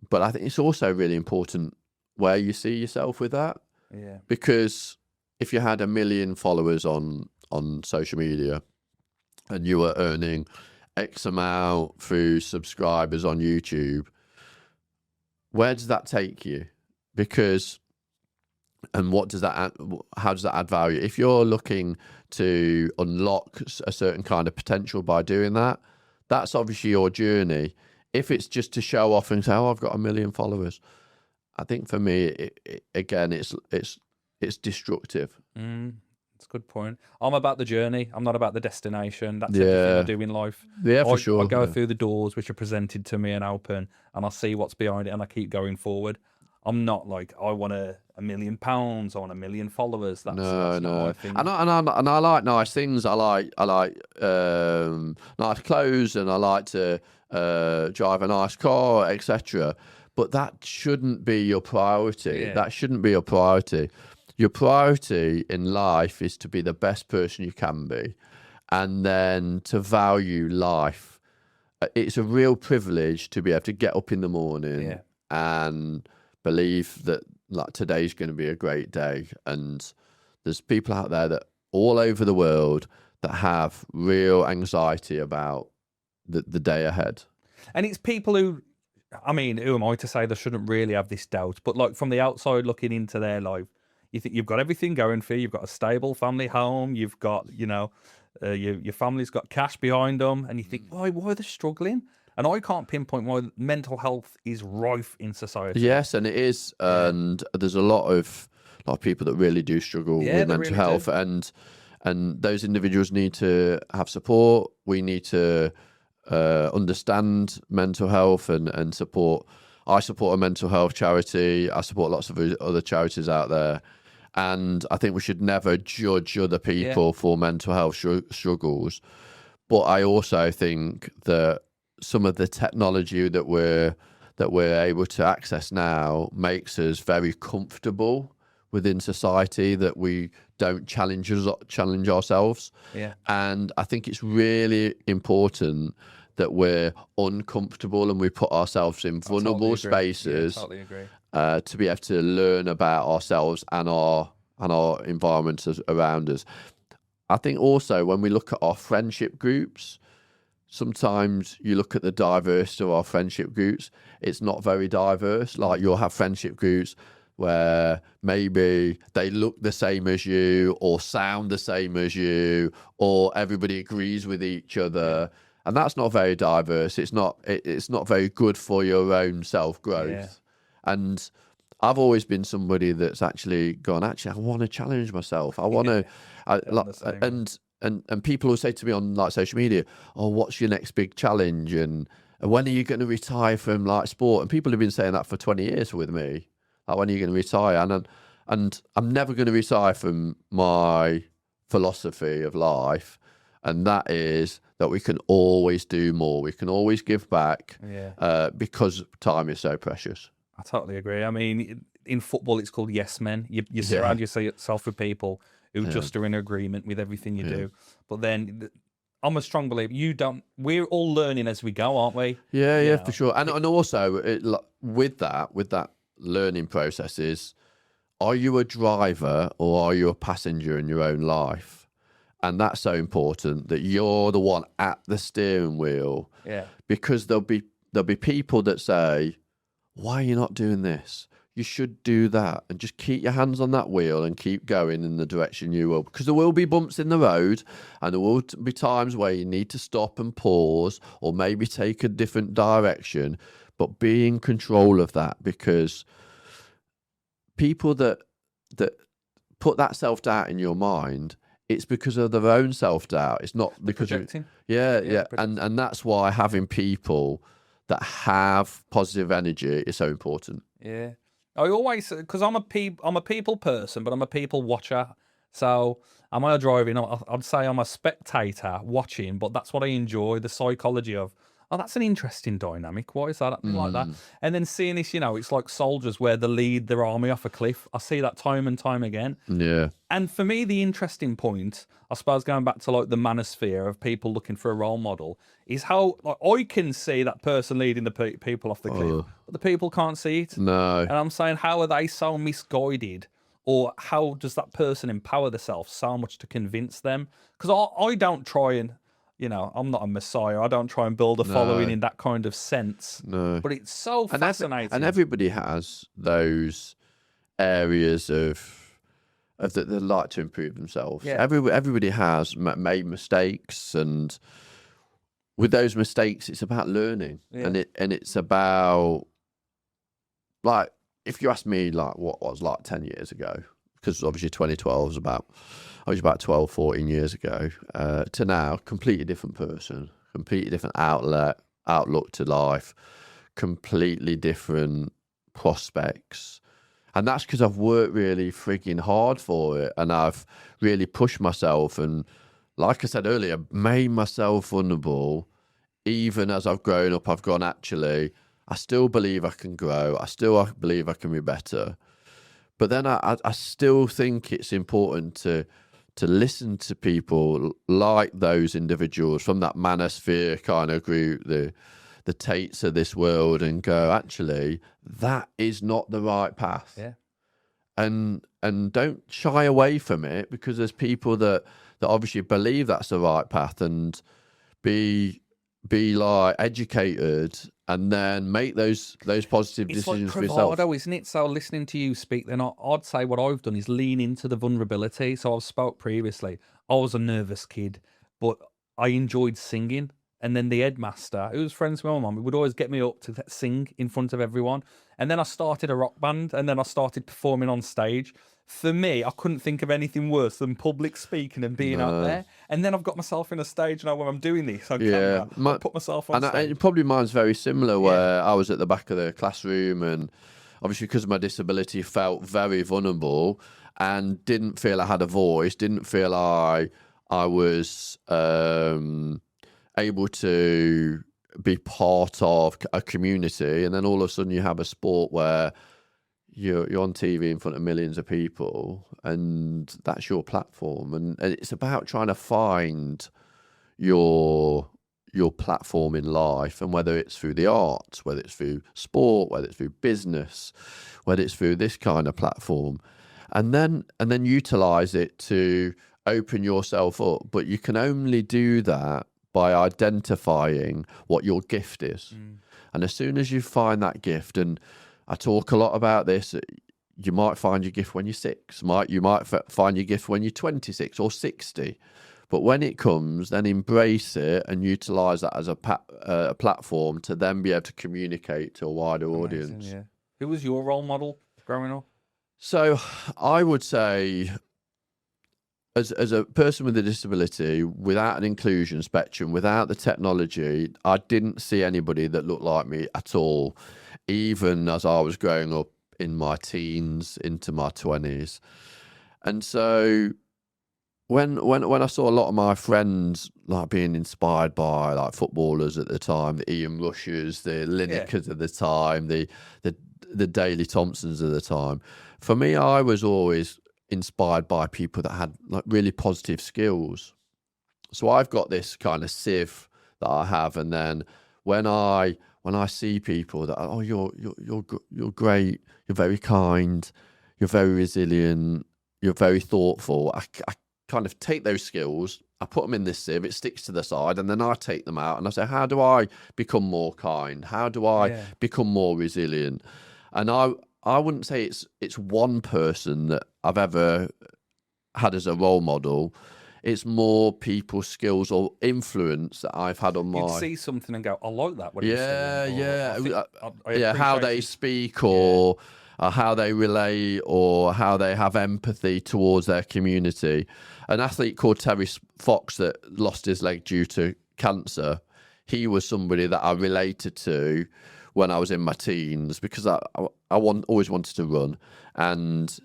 But I think it's also really important where you see yourself with that. Yeah. Because if you had 1 million followers on social media and you were earning X amount through subscribers on YouTube, where does that take you? Because, and what does that add, how does that add value? If you're looking to unlock a certain kind of potential by doing that, that's obviously your journey. If it's just to show off and say, oh, I've got 1 million followers, I think for me, it's destructive. That's a good point. I'm about the journey. I'm not about the destination. That's everything I do in life. Yeah, for sure. I go through the doors which are presented to me and open, and I see what's behind it, and I keep going forward. I'm not like, I want £1 million, I want 1 million followers. That's not my thing. And I like nice things. I like nice clothes, and I like to drive a nice car, etc. But that shouldn't be your priority. Yeah. That shouldn't be your priority. Your priority in life is to be the best person you can be, and then to value life. It's a real privilege to be able to get up in the morning and believe that like today's going to be a great day. And there's people out there that all over the world that have real anxiety about the day ahead. And it's people who, I mean, who am I to say they shouldn't really have this doubt? But like from the outside looking into their life, you think you've got everything going for you. You've got a stable family home. You've got, your family's got cash behind them. And you think, why are they struggling? And I can't pinpoint why mental health is rife in society. Yes, and it is. And there's a lot of people that really do struggle with mental health. And those individuals need to have support. We need to understand mental health and support. I support a mental health charity. I support lots of other charities out there. And I think we should never judge other people for mental health struggles. But I also think that some of the technology that we're able to access now makes us very comfortable within society, that we don't challenge ourselves. Yeah. And I think it's really important that we're uncomfortable and we put ourselves in vulnerable spaces to be able to learn about ourselves and our environment around us. I think also when we look at our friendship groups, sometimes you look at the diversity of our friendship groups, it's not very diverse. Like you'll have friendship groups where maybe they look the same as you or sound the same as you, or everybody agrees with each other. And that's not very diverse. It's not very good for your own self-growth. Yeah. And I've always been somebody that's actually gone, I want to challenge myself. I want to, and people will say to me on like social media, oh, what's your next big challenge? And when are you going to retire from like sport? And people have been saying that for 20 years with me. Like, when are you going to retire? And I'm never going to retire from my philosophy of life. And that is that we can always do more. We can always give back because time is so precious. I totally agree. I mean, in football, it's called yes men. You surround yourself with people who just are in agreement with everything you do. But then I'm a strong believer. We're all learning as we go, aren't we? Yeah, for sure. And also with that learning process is, are you a driver or are you a passenger in your own life? And that's so important, that you're the one at the steering wheel. Yeah. Because there'll be people that say, why are you not doing this? You should do that. And just keep your hands on that wheel and keep going in the direction you will. Because there will be bumps in the road, and there will be times where you need to stop and pause or maybe take a different direction. But be in control of that, because people that put that self-doubt in your mind, it's because of their own self-doubt. It's not because projecting. And that's why having people that have positive energy is so important. Yeah, I always, because I'm a people person, but I'm a people watcher. So am I driving? I'd say I'm a spectator watching, but that's what I enjoy, the psychology of, oh, that's an interesting dynamic. Why is that like that? And then seeing this, it's like soldiers where they lead their army off a cliff. I see that time and time again. Yeah. And for me, the interesting point, I suppose, going back to like the manosphere of people looking for a role model, is how like I can see that person leading the people off the cliff, but the people can't see it. No. And I'm saying, how are they so misguided? Or how does that person empower themselves so much to convince them? Because I don't try and, I'm not a messiah. I don't try and build a following in that kind of sense. No. But it's so fascinating. And everybody has those areas of that they like to improve themselves. Yeah. Everybody has made mistakes, and with those mistakes, it's about learning, and it's about, like, if you ask me, like, what was like 10 years ago, because obviously 2012 was about 12, 14 years ago, to now, completely different person, completely different outlook to life, completely different prospects. And that's because I've worked really frigging hard for it, and I've really pushed myself, and like I said earlier, made myself vulnerable. Even as I've grown up, I've gone, actually, I still believe I can grow. I still believe I can be better. But then I still think it's important to listen to people like those individuals from that Manosphere kind of group, the Tates of this world, and go, actually, that is not the right path. Yeah. And don't shy away from it, because there's people that obviously believe that's the right path, and be like educated, and then make those positive decisions for yourself. It's like bravado, isn't it? So listening to you speak, then I'd say what I've done is lean into the vulnerability. So I've spoke previously. I was a nervous kid, but I enjoyed singing. And then the headmaster, who was friends with my mum, would always get me up to sing in front of everyone. And then I started a rock band, and then I started performing on stage. For me, I couldn't think of anything worse than public speaking and being out there. And then I've got myself in a stage now where I'm doing this on camera. I put myself on stage. And probably mine's very similar, where I was at the back of the classroom, and obviously because of my disability, felt very vulnerable and didn't feel I had a voice, didn't feel I was able to be part of a community. And then all of a sudden you have a sport where you're on TV in front of millions of people, and that's your platform. And it's about trying to find your platform in life, and whether it's through the arts, whether it's through sport, whether it's through business, whether it's through this kind of platform, and then utilize it to open yourself up. But you can only do that by identifying what your gift is. And as soon as you find that gift, and I talk a lot about this, you might find your gift when you're 6, you might find your gift when you're 26 or 60, but when it comes, then embrace it and utilize that as a platform to then be able to communicate to a wider audience. Yeah. Who was your role model growing up? So I would say, as a person with a disability, without an inclusion spectrum, without the technology, I didn't see anybody that looked like me at all, even as I was growing up in my teens into my 20s. And so when I saw a lot of my friends like being inspired by like footballers at the time, the Ian Rushes, the Linekers of the time, the Daley Thompsons of the time, for me, I was always inspired by people that had like really positive skills. So I've got this kind of sieve that I have, and then when I see people that you're great, you're very kind, you're very resilient, you're very thoughtful, I kind of take those skills, I put them in this sieve, it sticks to the side, and then I take them out and I say, how do I become more kind? How do I become more resilient? And I wouldn't say it's one person that I've ever had as a role model. It's more people's skills or influence that I've had on my... You'd see something and go, I like that. What how they speak, or how they relate, or how they have empathy towards their community. An athlete called Terry Fox that lost his leg due to cancer, he was somebody that I related to when I was in my teens, because I always wanted to run, and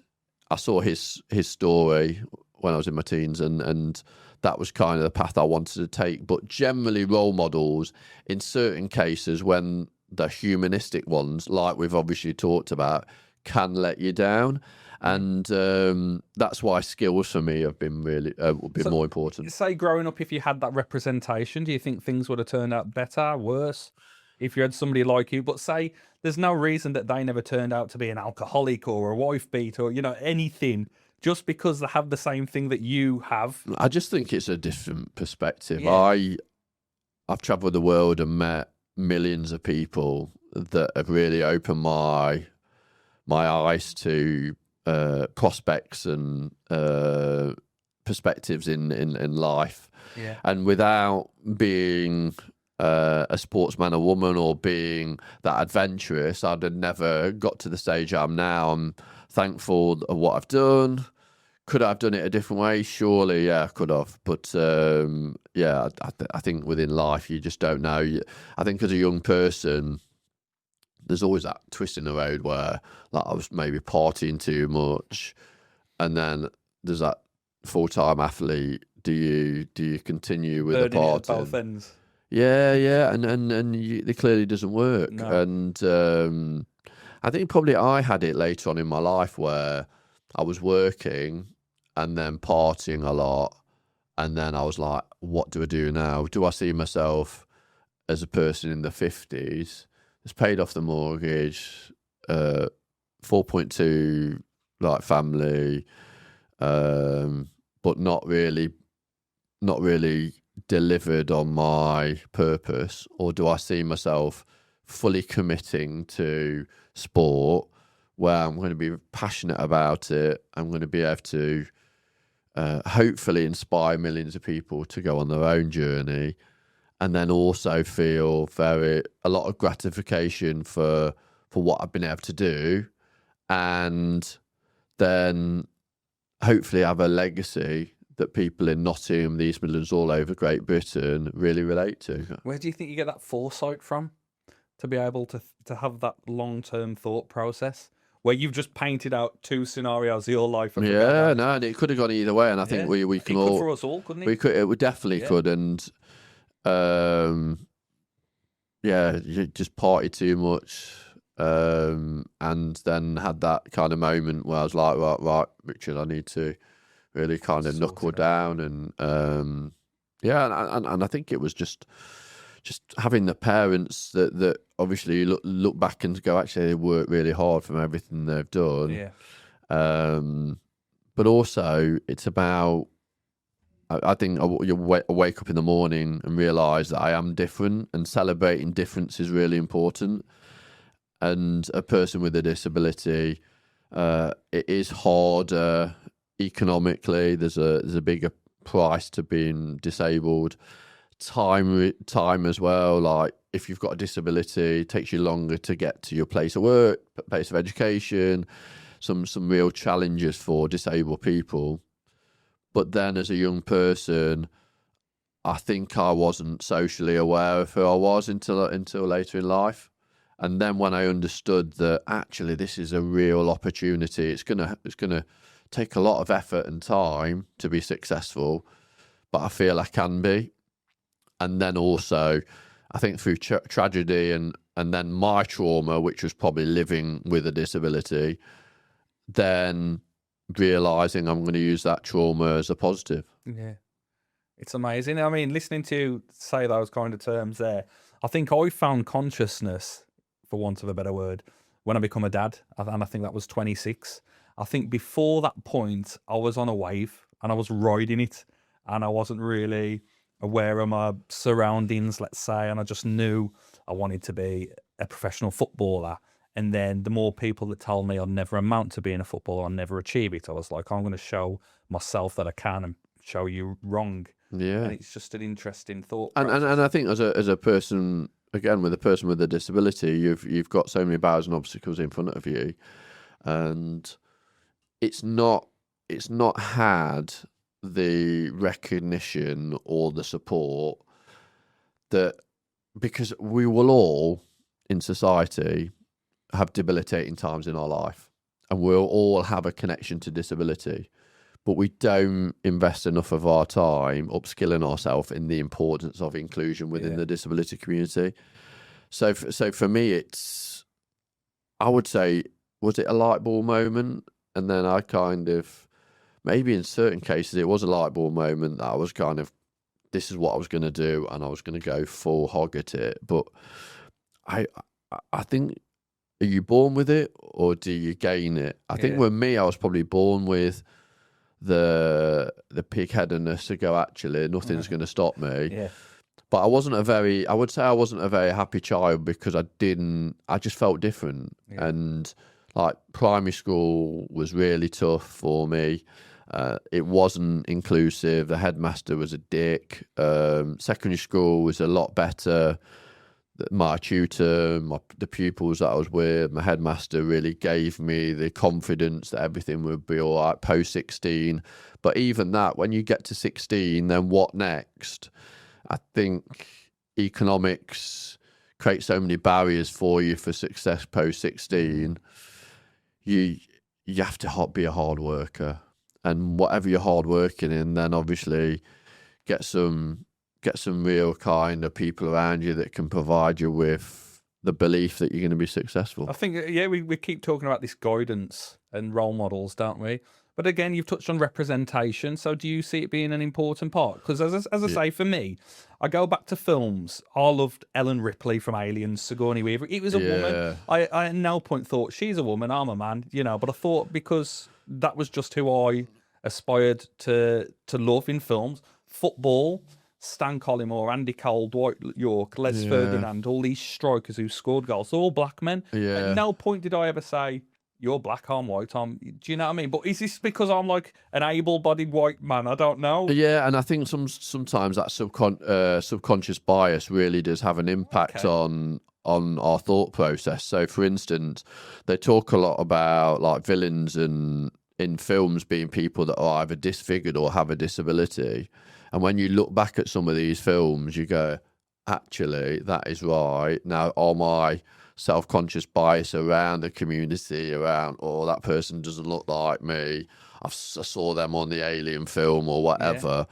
I saw his story when I was in my teens, and that was kind of the path I wanted to take. But generally, role models, in certain cases, when the humanistic ones, like we've obviously talked about, can let you down. And that's why skills for me have been really more important. Say, growing up, if you had that representation, do you think things would have turned out better, worse, if you had somebody like you? But say there's no reason that they never turned out to be an alcoholic or a wife beater or, you know, anything, just because they have the same thing that you have. I just think it's a different perspective. Yeah. I've traveled the world and met millions of people that have really opened my eyes to prospects and perspectives in life. Yeah. And without being a sportsman or woman or being that adventurous, I'd have never got to the stage I'm now. I'm thankful of what I've done. Could I have done it a different way? Surely, yeah, I could have. But yeah, I think within life, you just don't know. I think as a young person, there's always that twist in the road where, like, I was maybe partying too much, and then there's that full-time athlete. Do you continue with the partying? At both ends. Yeah, and it clearly doesn't work. No. And I think probably I had it later on in my life where I was working and then partying a lot, and then I was like, what do I do now? Do I see myself as a person in the 50s? It's paid off the mortgage, 4.2 like family, but not really delivered on my purpose? Or do I see myself fully committing to sport, where I'm going to be passionate about it? I'm going to be able to hopefully inspire millions of people to go on their own journey, and then also feel a lot of gratification for what I've been able to do, and then hopefully have a legacy that people in Nottingham, the East Midlands, all over Great Britain really relate to. Where do you think you get that foresight from, to be able to have that long-term thought process, where you've just painted out two scenarios of your life? Yeah, no, and it could have gone either way, and I think we can all... for us all, couldn't it? We could, it definitely could, and yeah, you just party too much, and then had that kind of moment where I was like, right, Richard, I need to really kind of knuckle down, and yeah, and I think it was just having the parents that obviously look back and go, actually, they work really hard from everything they've done. Yeah. But also it's about, I think you wake up in the morning and realise that I am different, and celebrating difference is really important. And a person with a disability, it is harder economically. There's a bigger price to being disabled. Time as well. Like, if you've got a disability, it takes you longer to get to your place of work, place of education. Some real challenges for disabled people. But then as a young person, I think I wasn't socially aware of who I was until later in life. And then when I understood that actually this is a real opportunity, it's gonna take a lot of effort and time to be successful, but I feel I can be. And then also, I think through tragedy and then my trauma, which was probably living with a disability, then realising I'm going to use that trauma as a positive. Yeah. It's amazing. I mean, listening to you say those kind of terms there, I think I found consciousness, for want of a better word, when I become a dad. And I think that was 26. I think before that point, I was on a wave and I was riding it, and I wasn't really aware of my surroundings, let's say, and I just knew I wanted to be a professional footballer. And then the more people that told me I'd never amount to being a footballer, I'd never achieve it, I was like, I'm going to show myself that I can and show you wrong. Yeah. And it's just an interesting thought. And I think as a person, again, with a person with a disability, you've got so many barriers and obstacles in front of you, and it's not had the recognition or the support that, because we will all in society have debilitating times in our life, and we'll all have a connection to disability, but we don't invest enough of our time upskilling ourselves in the importance of inclusion within the disability community. So for me, it's, I would say, was it a light bulb moment? And then I kind of, maybe in certain cases, it was a light bulb moment that I was kind of, this is what I was going to do, and I was going to go full hog at it. But I think, are you born with it or do you gain it? I think with me, I was probably born with the pig-headedness to go, actually, nothing's going to stop me. Yeah. But I wasn't I would say I wasn't a very happy child because I just felt different. Yeah. And like primary school was really tough for me. It wasn't inclusive. The headmaster was a dick. Secondary school was a lot better. My tutor, the pupils that I was with, my headmaster really gave me the confidence that everything would be all right post 16. But even that, when you get to 16, then what next? I think economics creates so many barriers for you for success post 16. You have to be a hard worker. And whatever you're hard working in, then obviously get some real kind of people around you that can provide you with the belief that you're going to be successful. I think, we keep talking about this guidance and role models, don't we? But again, you've touched on representation. So do you see it being an important part? Because as I say, for me, I go back to films. I loved Ellen Ripley from Aliens, Sigourney Weaver. It was a woman. I at no point thought, she's a woman, I'm a man, but I thought because that was just who I aspired to love in films. Football, Stan Collymore, Andy Cole, Dwight York, Les Ferdinand, all these strikers who scored goals, all black men. Yeah. At no point did I ever say, you're black, I'm white. Do you know what I mean? But is this because I'm like an able-bodied white man? I don't know. Yeah, and I think sometimes that subconscious bias really does have an impact on our thought process. So, for instance, they talk a lot about like villains in films being people that are either disfigured or have a disability. And when you look back at some of these films, you go, actually, that is right. Now, all my self-conscious bias around the community, around, that person doesn't look like me, I saw them on the Alien film or whatever.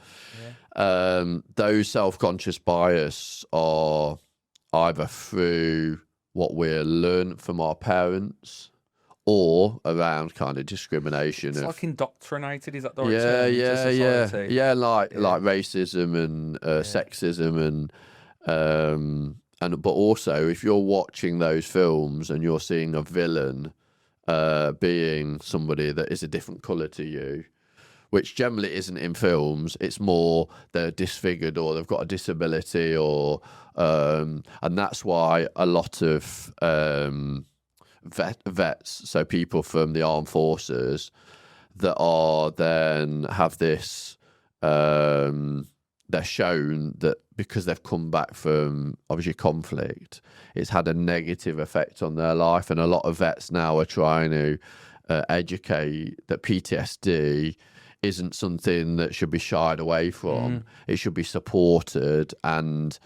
Those self-conscious bias are either through what we're learned from our parents or around kind of discrimination. It's like indoctrinated, is that the right term? Yeah, like racism and sexism and but also if you're watching those films and you're seeing a villain being somebody that is a different colour to you, which generally isn't in films, it's more they're disfigured or they've got a disability or and that's why a lot of vets, so people from the armed forces that are then have this they're shown that because they've come back from obviously conflict, it's had a negative effect on their life. And a lot of vets now are trying to educate that PTSD isn't something that should be shied away from. It should be supported, and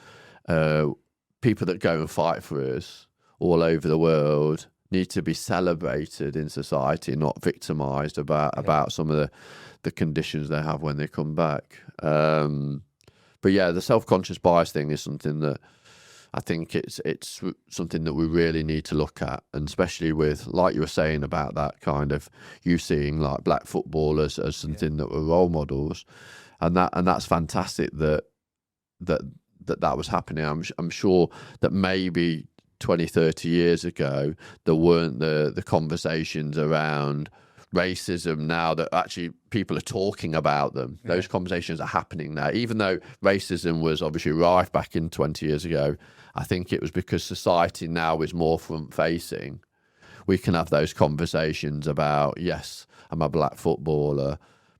people that go and fight for us all over the world need to be celebrated in society, not victimised about some of the conditions they have when they come back. But yeah, the self-conscious bias thing is something that I think it's something that we really need to look at, and especially with, like you were saying about that kind of, you seeing like black footballers as something that were role models, and that's fantastic that was happening. I'm sure that maybe 20, 30 years ago, there weren't the conversations around racism now that actually people are talking about them. Those conversations are happening now. Even though racism was obviously rife back in 20 years ago, I think it was because society now is more front-facing. We can have those conversations about, yes, I'm a black footballer,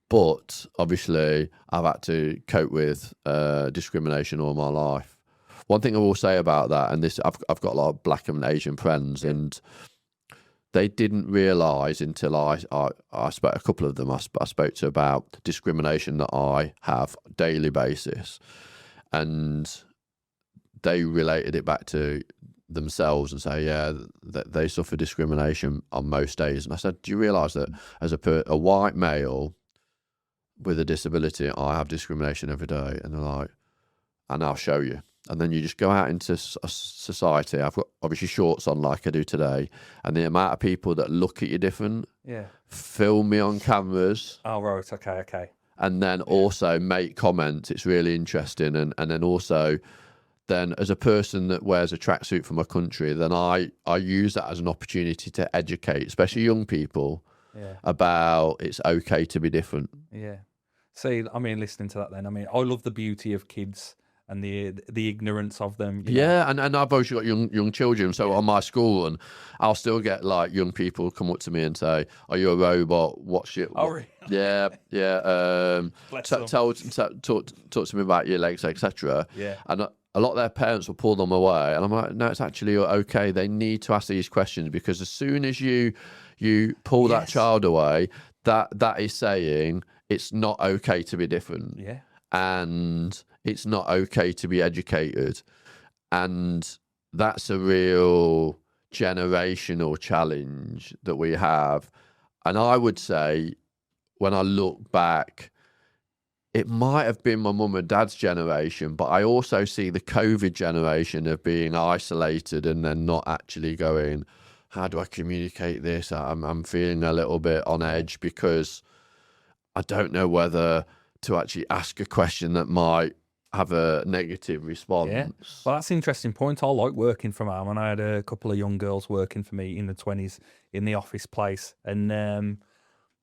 but obviously I've had to cope with discrimination all my life. One thing I will say about that, and this, I've got a lot of black and Asian friends, and they didn't realise until I spoke, a couple of them I spoke to about discrimination that I have on a daily basis, and they related it back to themselves and say, that they suffer discrimination on most days. And I said, do you realise that as a white male, with a disability, I have discrimination every day. And they're like, and I'll show you. And then you just go out into society. I've got obviously shorts on like I do today. And the amount of people that look at you different, film me on cameras. Oh, right. Okay. And then also make comments. It's really interesting. And then also, then as a person that wears a tracksuit for my country, then I use that as an opportunity to educate, especially young people, about it's okay to be different. Yeah. See, I mean, listening to that then, I mean, I love the beauty of kids and the ignorance of them. You know? And I've also got young children, so on my school, and I'll still get like young people come up to me and say, "Are you a robot? What's your?" Oh, really? Yeah. Talk to me about your legs, etc. Yeah. And a lot of their parents will pull them away, and I'm like, no, it's actually okay. They need to ask these questions, because as soon as you pull that child away, that is saying it's not okay to be different. Yeah. And it's not okay to be educated. And that's a real generational challenge that we have. And I would say, when I look back, it might have been my mum and dad's generation, but I also see the COVID generation of being isolated and then not actually going, how do I communicate this? I'm feeling a little bit on edge because I don't know whether to actually ask a question that might have a negative response. Yeah. Well, that's an interesting point. I like working from home, and I had a couple of young girls working for me in the 20s in the office place. And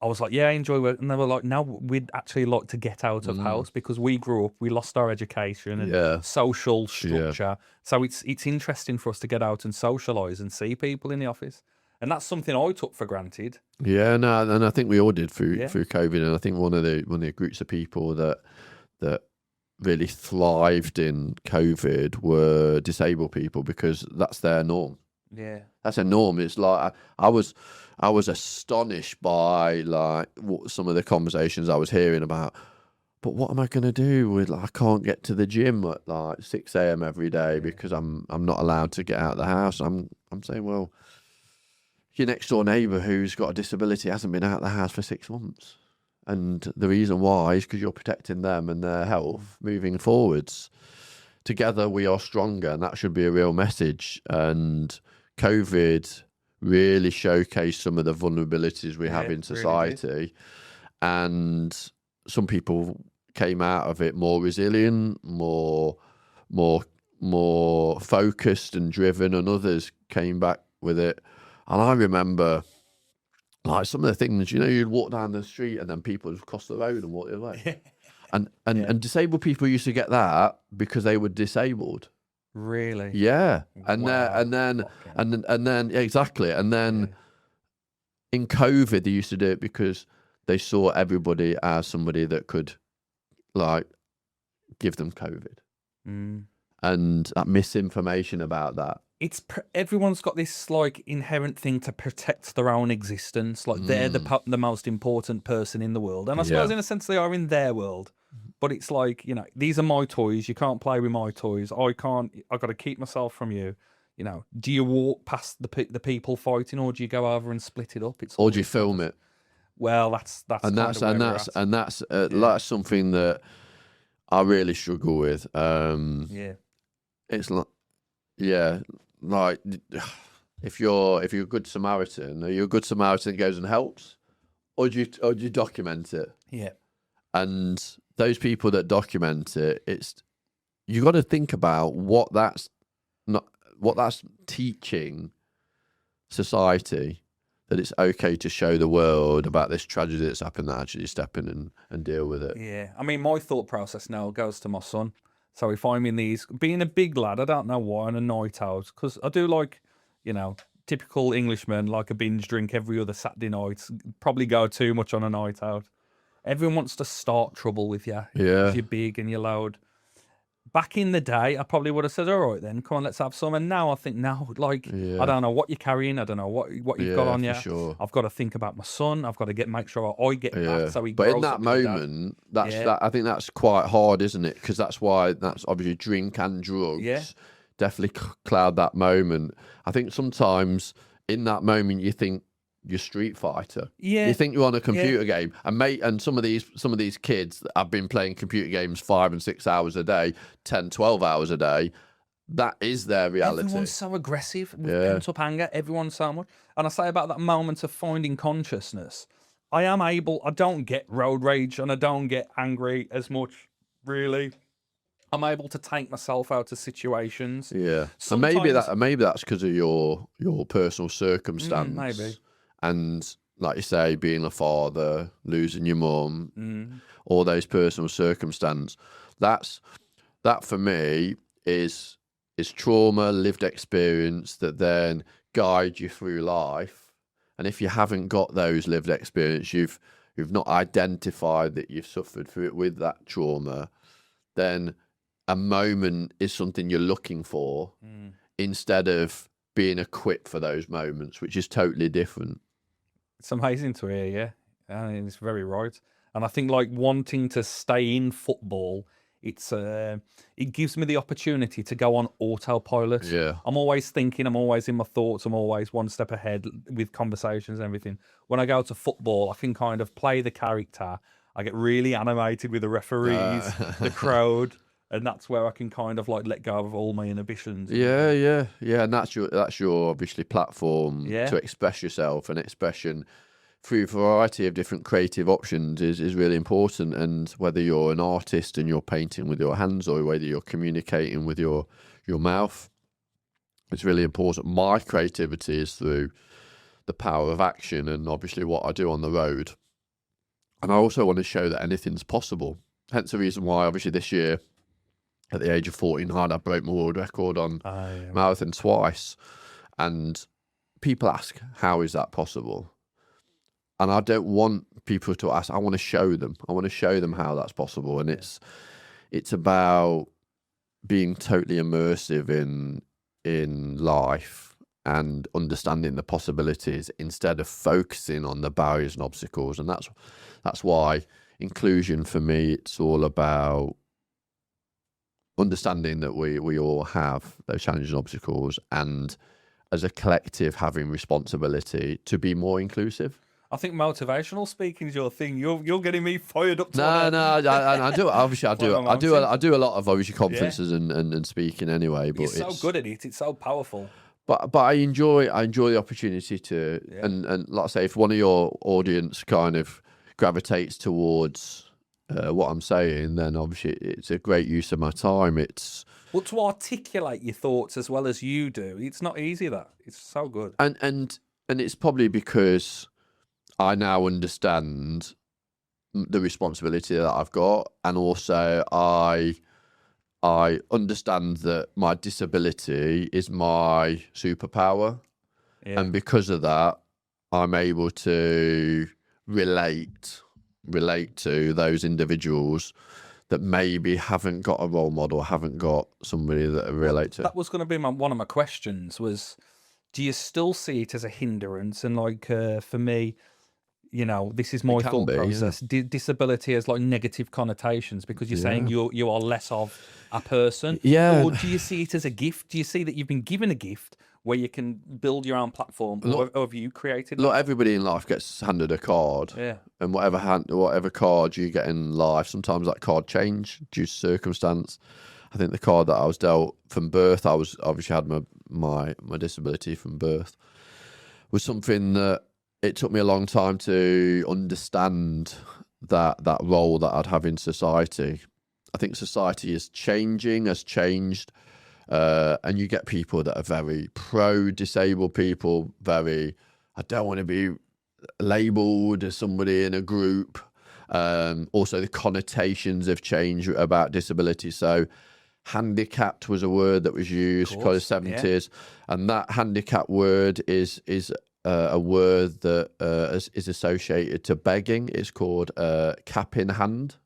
I was like, I enjoy work. And they were like, no, we'd actually like to get out of house, because we grew up, we lost our education and social structure. Yeah. So it's interesting for us to get out and socialise and see people in the office. And that's something I took for granted. Yeah, no, and I think we all did through COVID. And I think one of the groups of people that really thrived in COVID were disabled people, because that's their norm. Yeah, that's a norm. It's like I was astonished by like some of the conversations I was hearing about. But what am I going to do with? Like, I can't get to the gym at like 6 a.m. every day because I'm not allowed to get out of the house. I'm saying, well, your next door neighbour who's got a disability hasn't been out of the house for 6 months. And the reason why is because you're protecting them and their health moving forwards. Together we are stronger, and that should be a real message. And COVID really showcased some of the vulnerabilities we have in society. Really, and some people came out of it more resilient, more focused and driven, and others came back with it. And I remember, like, some of the things, you'd walk down the street and then people would cross the road and walk the other way. And disabled people used to get that because they were disabled. Really? Yeah. And then exactly. And then in COVID, they used to do it because they saw everybody as somebody that could, like, give them COVID. And that misinformation about that. Everyone's got this like inherent thing to protect their own existence, like they're the most important person in the world, and I suppose in a sense they are in their world. But it's like, these are my toys. You can't play with my toys. I got to keep myself from you. Do you walk past the people fighting, or do you go over and split it up? Or do you film it? Well, that's that's something that I really struggle with. It's like, like, if you're a good Samaritan, are you a good Samaritan that goes and helps, or do you document it? Yeah. And those people that document it, you got to think about what that's teaching society, that it's okay to show the world about this tragedy that's happened, that actually step in and deal with it. Yeah. I mean, my thought process now goes to my son. So if I'm in these, being a big lad, I don't know why, on a night out, because I do like, typical Englishman, like a binge drink every other Saturday night, probably go too much on a night out. Everyone wants to start trouble with you. Yeah. If you're big and you're loud. Back in the day, I probably would have said, all right then, come on, let's have some. And now I think, I don't know what you're carrying. I don't know what you've got on you. Sure. I've got to think about my son. I've got to make sure I get back so he grows. But in that moment, I think that's quite hard, isn't it? Because that's obviously drink and drugs definitely cloud that moment. I think sometimes in that moment you think your Street Fighter. Yeah. You think you're on a computer game, and some of these kids that have been playing computer games 5 and 6 hours a day, 10, 12 hours a day. That is their reality. Everyone's so aggressive with pent up anger. Everyone's so much. And I say about that moment of finding consciousness. I don't get road rage and I don't get angry as much, really. I'm able to take myself out of situations. Yeah. Sometimes, and maybe that's because of your personal circumstance. Maybe. And like you say, being a father, losing your mum, all those personal circumstance. That for me is trauma, lived experience that then guide you through life. And if you haven't got those lived experience, you've not identified that you've suffered through it with that trauma, then a moment is something you're looking for instead of being equipped for those moments, which is totally different. It's amazing to hear, yeah. I mean, it's very right. And I think like wanting to stay in football, it gives me the opportunity to go on autopilot. Yeah. I'm always thinking, I'm always in my thoughts, I'm always one step ahead with conversations and everything. When I go to football, I can kind of play the character. I get really animated with the referees, the crowd, and that's where I can kind of like let go of all my inhibitions. Yeah. And that's your obviously platform to express yourself, and expression through a variety of different creative options is really important. And whether you're an artist and you're painting with your hands, or whether you're communicating with your mouth, it's really important. My creativity is through the power of action, and obviously what I do on the road. And I also want to show that anything's possible. Hence the reason why obviously this year, at the age of 49, I broke my world record on marathon twice. And people ask, how is that possible? And I don't want people to ask. I want to show them. I want to show them how that's possible. And it's about being totally immersive in life and understanding the possibilities instead of focusing on the barriers and obstacles. And that's why inclusion for me, it's all about understanding that we all have those challenges and obstacles, and as a collective having responsibility to be more inclusive. I think motivational speaking is your thing. You're getting me fired up. I do. Obviously, I do a lot of obviously conferences and speaking anyway. But you're so good at it. It's so powerful. But I enjoy the opportunity to and like I say, if one of your audience kind of gravitates towards what I'm saying, then obviously it's a great use of my time. But to articulate your thoughts as well as you do, it's not easy. That it's so good. And it's probably because I now understand the responsibility that I've got, and also I understand that my disability is my superpower, and because of that, I'm able to relate to those individuals that maybe haven't got a role model, haven't got somebody that I relate to. That was going to be one of my questions. Was, do you still see it as a hindrance? And like for me, you know, this is my thought process. Disability has like negative connotations because you're saying you are less of a person. Yeah. Or do you see it as a gift? Do you see that you've been given a gift where you can build your own platform? Or have you created? Look, everybody in life gets handed a card. Yeah. And whatever card you get in life, sometimes that card change due to circumstance. I think the card that I was dealt from birth, I was obviously had my disability from birth, was something that it took me a long time to understand that role that I'd have in society. I think society has changed, and you get people that are very pro-disabled people, I don't want to be labelled as somebody in a group. Also, the connotations have changed about disability. So handicapped was a word that was used in the 70s, and that handicap word is a word that is associated to begging. It's called cap in hand.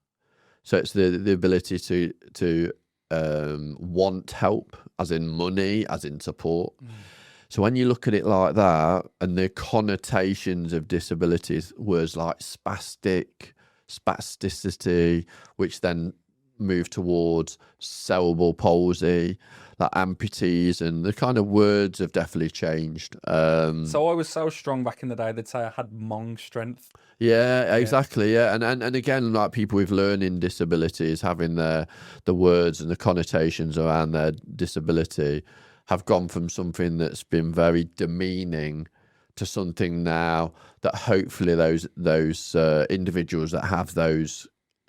So it's the ability to want help, as in money, as in support. So when you look at it like that, and the connotations of disabilities, words like spasticity, which then move towards cerebral palsy, like amputees, and the kind of words have definitely changed. So I was so strong back in the day, they'd say I had Mong strength. Yeah, exactly. Yeah, and again, like people with learning disabilities, having the words and the connotations around their disability have gone from something that's been very demeaning to something now that hopefully those individuals that have those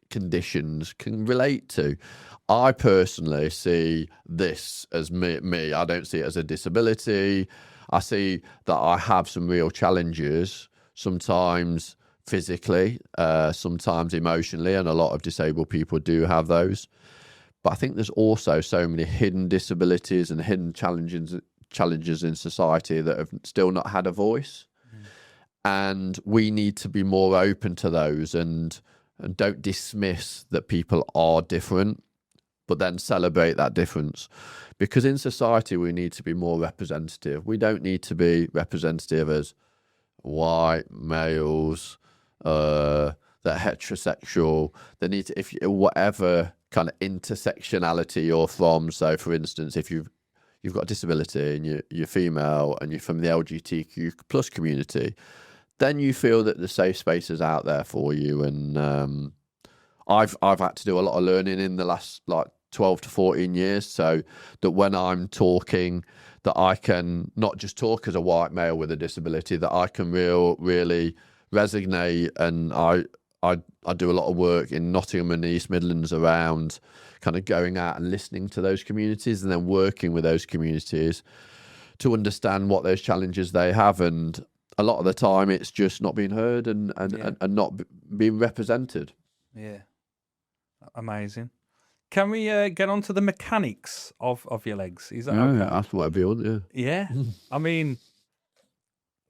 conditions can relate to. I personally see this as me. I don't see it as a disability. I see that I have some real challenges, sometimes physically, sometimes emotionally, and a lot of disabled people do have those. But I think there's also so many hidden disabilities and hidden challenges in society that have still not had a voice. And we need to be more open to those and don't dismiss that people are different, but then celebrate that difference. Because in society, we need to be more representative. We don't need to be representative as white males, that heterosexual. They need to, if whatever kind of intersectionality you're from. So, for instance, if you've got a disability and you're female and you're from the LGBTQ plus community, then you feel that the safe space is out there for you. And I've had to do a lot of learning in the last 12 to 14 years, so that when I'm talking, that I can not just talk as a white male with a disability, that I can really resonate. And I do a lot of work in Nottingham and East Midlands around kind of going out and listening to those communities and then working with those communities to understand what those challenges they have. And a lot of the time it's just not being heard and not being represented. Yeah. Amazing. Can we get on to the mechanics of your legs? Is that okay? Yeah, that's what I'd be on, Yeah. I mean,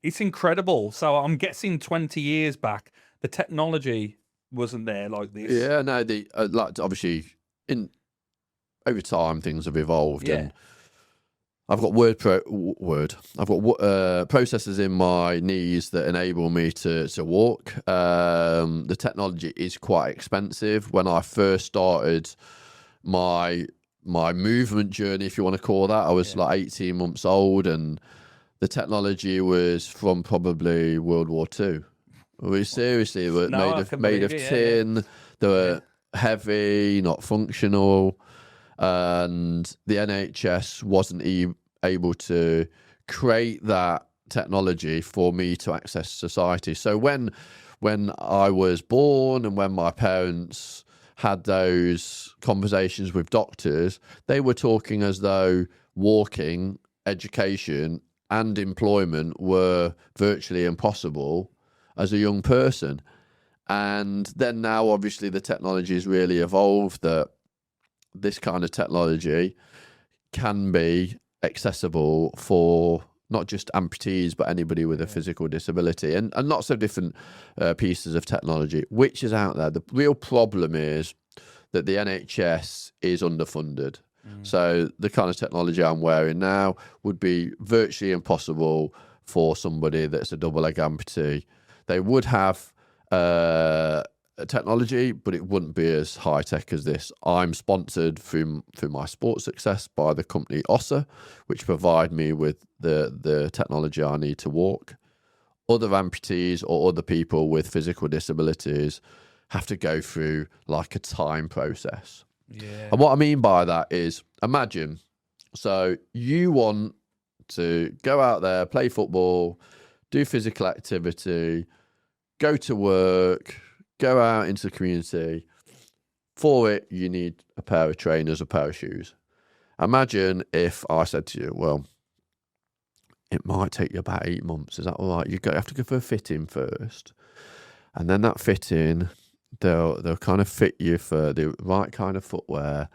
it's incredible. So I'm guessing 20 years back, the technology wasn't there like this. Yeah, no, obviously over time things have evolved. Yeah. And I've got I've got processors in my knees that enable me to walk. The technology is quite expensive. When I first started my movement journey, if you want to call that, I was 18 months old, and the technology was from probably World War II. We seriously were made of tin. They were heavy, not functional. And the NHS wasn't able to create that technology for me to access society. So when I was born and when my parents had those conversations with doctors, they were talking as though walking, education and employment were virtually impossible as a young person. And then now obviously the technology has really evolved, that this kind of technology can be accessible for not just amputees, but anybody with a physical disability, and lots of different pieces of technology, which is out there. The real problem is that the NHS is underfunded. So the kind of technology I'm wearing now would be virtually impossible for somebody that's a double leg amputee. They would have technology, but it wouldn't be as high tech as this. I'm sponsored through my sports success by the company OSA, which provide me with the technology I need to walk. Other amputees or other people with physical disabilities have to go through like a time process. Yeah. And what I mean by that is, imagine, so you want to go out there, play football, do physical activity, go to work, go out into the community. For it, you need a pair of trainers, a pair of shoes. Imagine if I said to you, well, it might take you about 8 months. Is that all right? You have to go for a fitting first. And then that fitting, they'll kind of fit you for the right kind of footwear,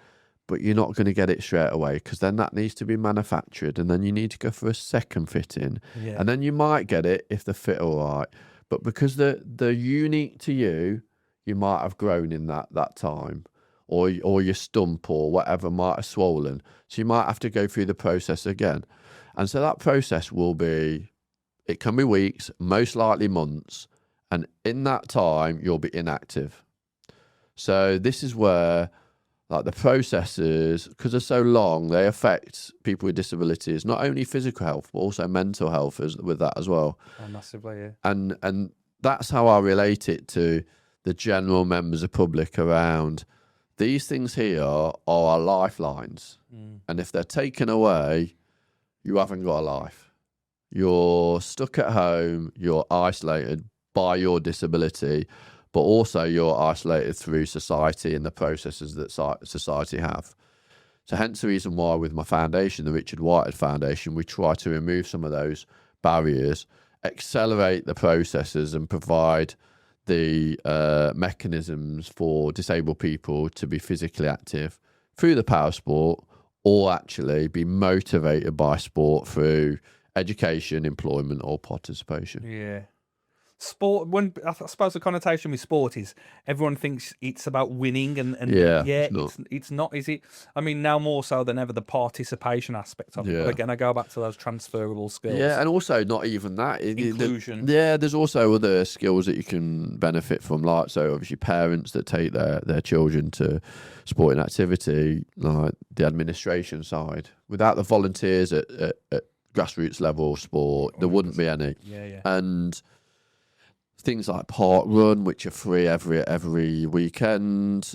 but you're not going to get it straight away because then that needs to be manufactured. And then you need to go for a second fitting. Yeah. And then you might get it if the fit all right. But because they're unique to you, you might have grown in that time, or your stump or whatever might have swollen. So you might have to go through the process again. And so that process it can be weeks, most likely months. And in that time, you'll be inactive. So this is where like the processes, because they're so long, they affect people with disabilities, not only physical health, but also mental health with that as well. Oh, massively, yeah. And that's how I relate it to the general members of public around these things here are our lifelines. And if they're taken away, you haven't got a life. You're stuck at home, you're isolated by your disability, but also you're isolated through society and the processes that society have. So hence the reason why with my foundation, the Richard Whitehead Foundation, we try to remove some of those barriers, accelerate the processes and provide the mechanisms for disabled people to be physically active through the power sport, or actually be motivated by sport through education, employment or participation. Yeah. Sport, I suppose the connotation with sport is everyone thinks it's about winning and it's not, is it? I mean, now more so than ever, the participation aspect of it. But again, I go back to those transferable skills. Yeah, and also not even that. Inclusion. There's also other skills that you can benefit from, like, so obviously parents that take their children to sporting activity, like the administration side. Without the volunteers at grassroots level sport, there wouldn't be any. Yeah. And things like park run, which are free every weekend,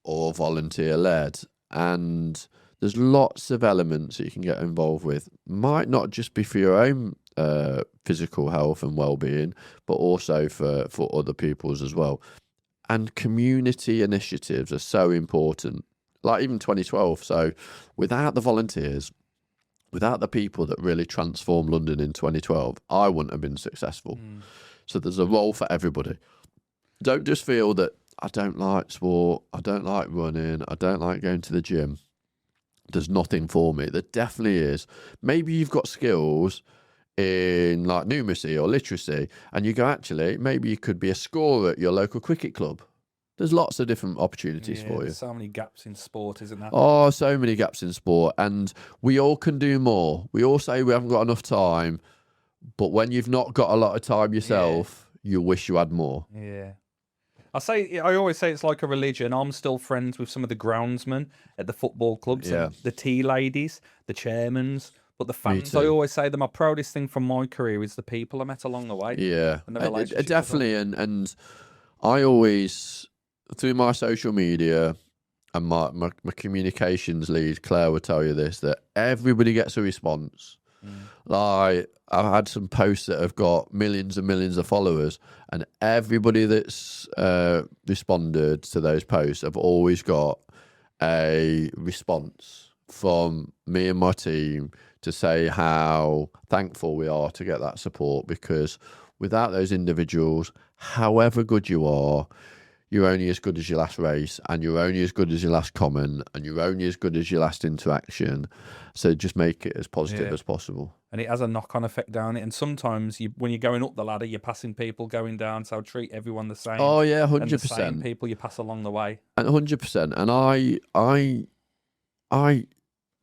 or volunteer led, and there's lots of elements that you can get involved with. Might not just be for your own physical health and well-being, but also for other people's as well. And community initiatives are so important. Like even 2012. So without the volunteers, without the people that really transformed London in 2012, I wouldn't have been successful. So there's a role for everybody. Don't just feel that I don't like sport, I don't like running, I don't like going to the gym. There's nothing for me. There definitely is. Maybe you've got skills in like numeracy or literacy, and you go, actually, maybe you could be a scorer at your local cricket club. There's lots of different opportunities for you. There's so many gaps in sport, isn't there? Oh, so many gaps in sport, and we all can do more. We all say we haven't got enough time, but when you've not got a lot of time yourself, you wish you had more. Yeah. I always say it's like a religion. I'm still friends with some of the groundsmen at the football clubs, and the tea ladies, the chairmans, but the fans. I always say that my proudest thing from my career is the people I met along the way. Yeah, and the relationships definitely. And I always, through my social media and my communications lead, Claire will tell you this, that everybody gets a response. Like, I've had some posts that have got millions and millions of followers, and everybody that's responded to those posts have always got a response from me and my team to say how thankful we are to get that support, because without those individuals, however good you are, you're only as good as your last race, and you're only as good as your last comment, and you're only as good as your last interaction. So just make it as positive as possible. And it has a knock-on effect down it. And sometimes when you're going up the ladder, you're passing people going down. So treat everyone the same. Oh yeah, 100%. And the same people you pass along the way. And 100%. And I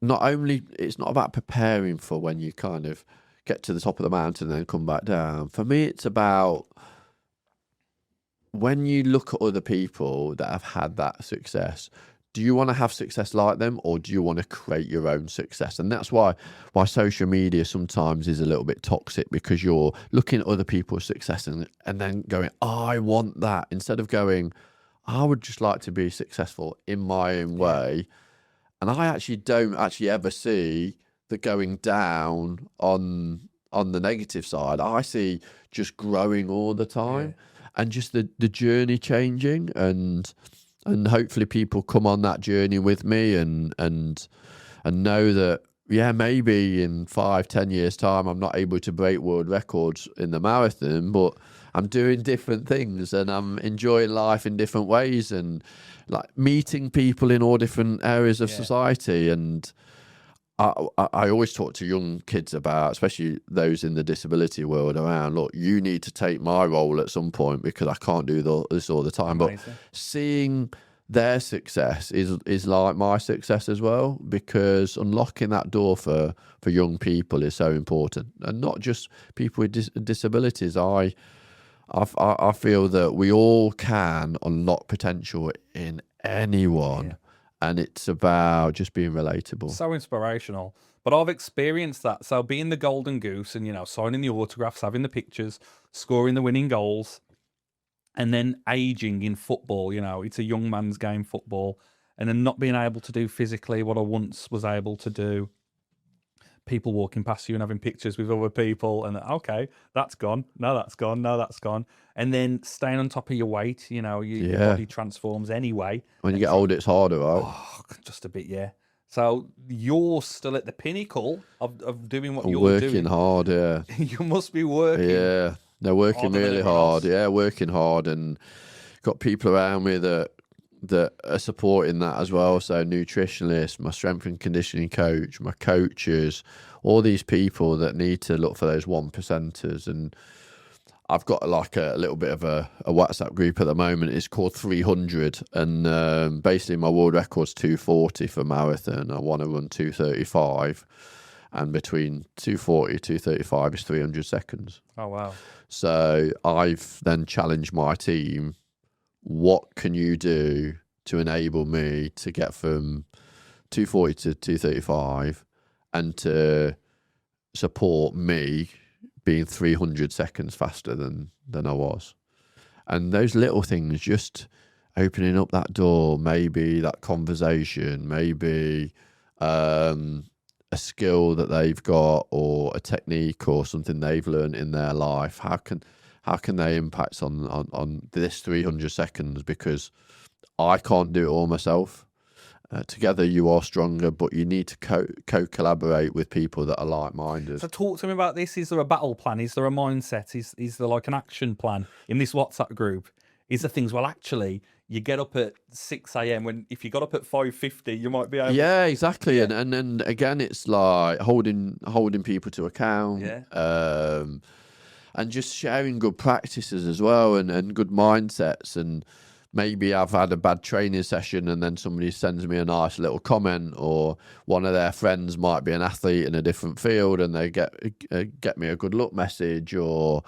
not only, it's not about preparing for when you kind of get to the top of the mountain and then come back down. For me, it's about when you look at other people that have had that success, do you want to have success like them, or do you want to create your own success? And that's why social media sometimes is a little bit toxic, because you're looking at other people's success and then going, oh, I want that, instead of going, I would just like to be successful in my own way. And I actually don't ever see the going down on the negative side. I see just growing all the time. And just the journey changing, and hopefully people come on that journey with me and know that, yeah, maybe in 5-10 years time I'm not able to break world records in the marathon, but I'm doing different things and I'm enjoying life in different ways, and like meeting people in all different areas of society. And I always talk to young kids about, especially those in the disability world, around, look, you need to take my role at some point, because I can't do this all the time. Amazing. But seeing their success is like my success as well, because unlocking that door for young people is so important. And not just people with disabilities. I feel that we all can unlock potential in anyone. and it's about just being relatable. So inspirational. But I've experienced that. So being the golden goose and, signing the autographs, having the pictures, scoring the winning goals, and then aging in football, it's a young man's game, football, and then not being able to do physically what I once was able to do. People walking past you and having pictures with other people, and okay, that's gone. No, that's gone. No, that's gone. And then staying on top of your weight, your body transforms anyway. When you get older, it's harder, right? Oh, just a bit, yeah. So you're still at the pinnacle of doing what you're working doing. Hard, yeah. You must be working. Yeah, they're working really hard. Yeah, working hard, and got people around me that are supporting that as well. So nutritionists, my strength and conditioning coach, my coaches, all these people that need to look for those 1%ers. And I've got like a little bit of a WhatsApp group at the moment. It's called 300, and basically my world record's 240 for marathon. I want to run 235, and between 240 235 is 300 seconds. Oh wow. So I've then challenged my team, what can you do to enable me to get from 240 to 235 and to support me being 300 seconds faster than I was? And those little things, just opening up that door, maybe that conversation, maybe a skill that they've got, or a technique or something they've learned in their life, how can they impact on this 300 seconds? Because I can't do it all myself. Together you are stronger, but you need to co-collaborate with people that are like-minded. So talk to me about this. Is there a battle plan? Is there a mindset? Is there like an action plan in this WhatsApp group? Is there things, well, actually, you get up at 6 a.m. when if you got up at 5:50, you might be able. Yeah, exactly. Yeah. And again, it's like holding people to account. Yeah. And just sharing good practices as well, and good mindsets. And maybe I've had a bad training session and then somebody sends me a nice little comment, or one of their friends might be an athlete in a different field and they get me a good luck message, or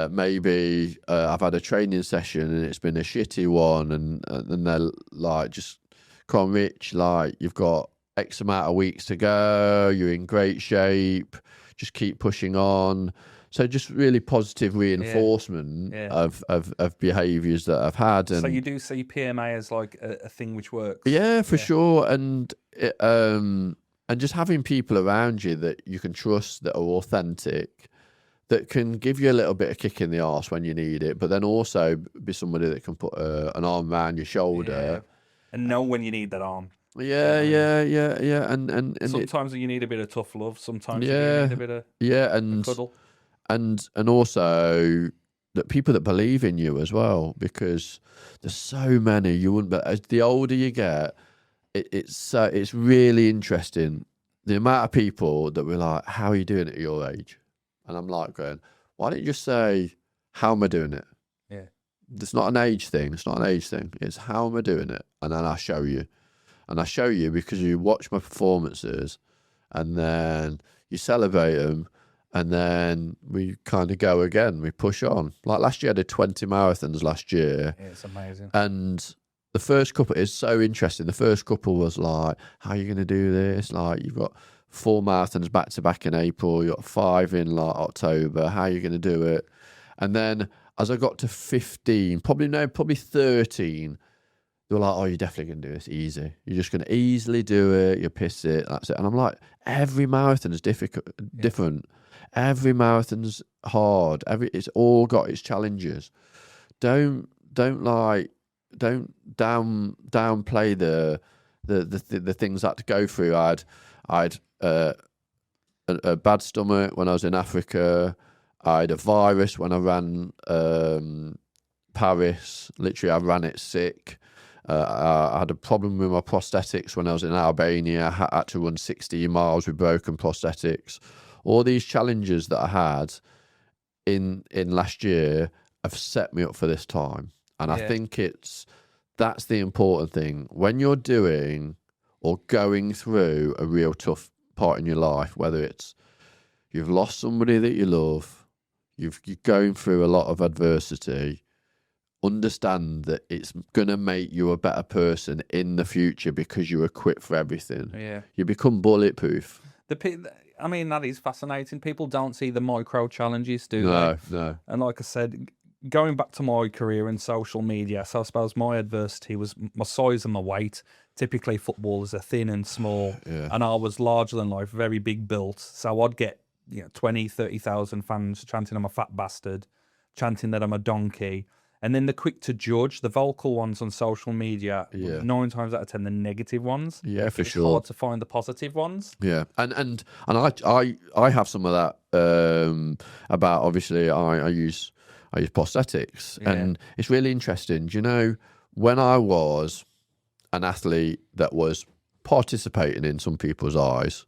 maybe I've had a training session and it's been a shitty one, and they're like, just come on, Rich, like, you've got X amount of weeks to go, you're in great shape, just keep pushing on. So just really positive reinforcement of behaviours that I've had. And so you do see PMA as like a thing which works? Yeah, for sure. And just having people around you that you can trust, that are authentic, that can give you a little bit of kick in the arse when you need it, but then also be somebody that can put an arm around your shoulder. And know when you need that arm. Yeah. And sometimes you need a bit of tough love. Sometimes you need a bit of a cuddle. And also that people that believe in you as well, because there's so many you wouldn't. But as the older you get, it's really interesting the amount of people that were like, "How are you doing it at your age?" And I'm like, going, "Why don't you just say, how am I doing it?" Yeah, it's not an age thing. It's not an age thing. It's how am I doing it, and then I show you, because you watch my performances, and then you celebrate them. And then we kind of go again. We push on. Like last year, I did 20 marathons last year. Yeah, it's amazing. And the first couple is so interesting. The first couple was like, how are you going to do this? Like, you've got 4 marathons back to back in April. You've got 5 in like October. How are you going to do it? And then as I got to 15, probably 13, they were like, oh, you're definitely going to do this easy. You're just going to easily do it. You piss it. That's it. And I'm like, every marathon is different. Every marathon's hard. It's all got its challenges. Don't downplay the things I had to go through. I had a bad stomach when I was in Africa. I had a virus when I ran Paris. Literally, I ran it sick. I had a problem with my prosthetics when I was in Albania. I had to run 60 miles with broken prosthetics. All these challenges that I had in last year have set me up for this time. And I think that's the important thing. When you're doing or going through a real tough part in your life, whether it's you've lost somebody that you love, you're going through a lot of adversity, understand that it's going to make you a better person in the future because you're equipped for everything. Yeah. You become bulletproof. I mean, that is fascinating. People don't see the micro challenges, do No, they? no. And like I said, going back to my career in social media, so I suppose my adversity was my size and my weight. Typically, footballers are thin and small, and I was larger than life, very big built. So I'd get 20, 30,000 fans chanting I'm a fat bastard, chanting that I'm a donkey. And then the quick to judge, the vocal ones on social media, 9 times out of 10, the negative ones. Yeah, for it's sure. hard to find the positive ones. Yeah, and I have some of that about, obviously I use prosthetics, and it's really interesting. Do you know, when I was an athlete that was participating in some people's eyes,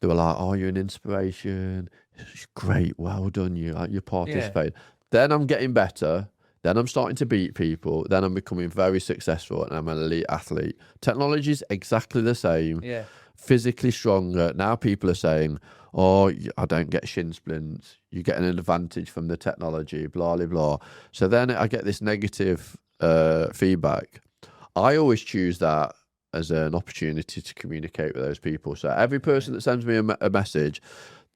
they were like, "Oh, you're an inspiration. It's great, well done, you're participating." Then I'm getting better. Then I'm starting to beat people. Then I'm becoming very successful, and I'm an elite athlete. Technology is exactly the same. Yeah. Physically stronger. Now people are saying, "Oh, I don't get shin splints. You get an advantage from the technology, blah, blah, blah." So then I get this negative feedback. I always choose that as an opportunity to communicate with those people. So every person that sends me a message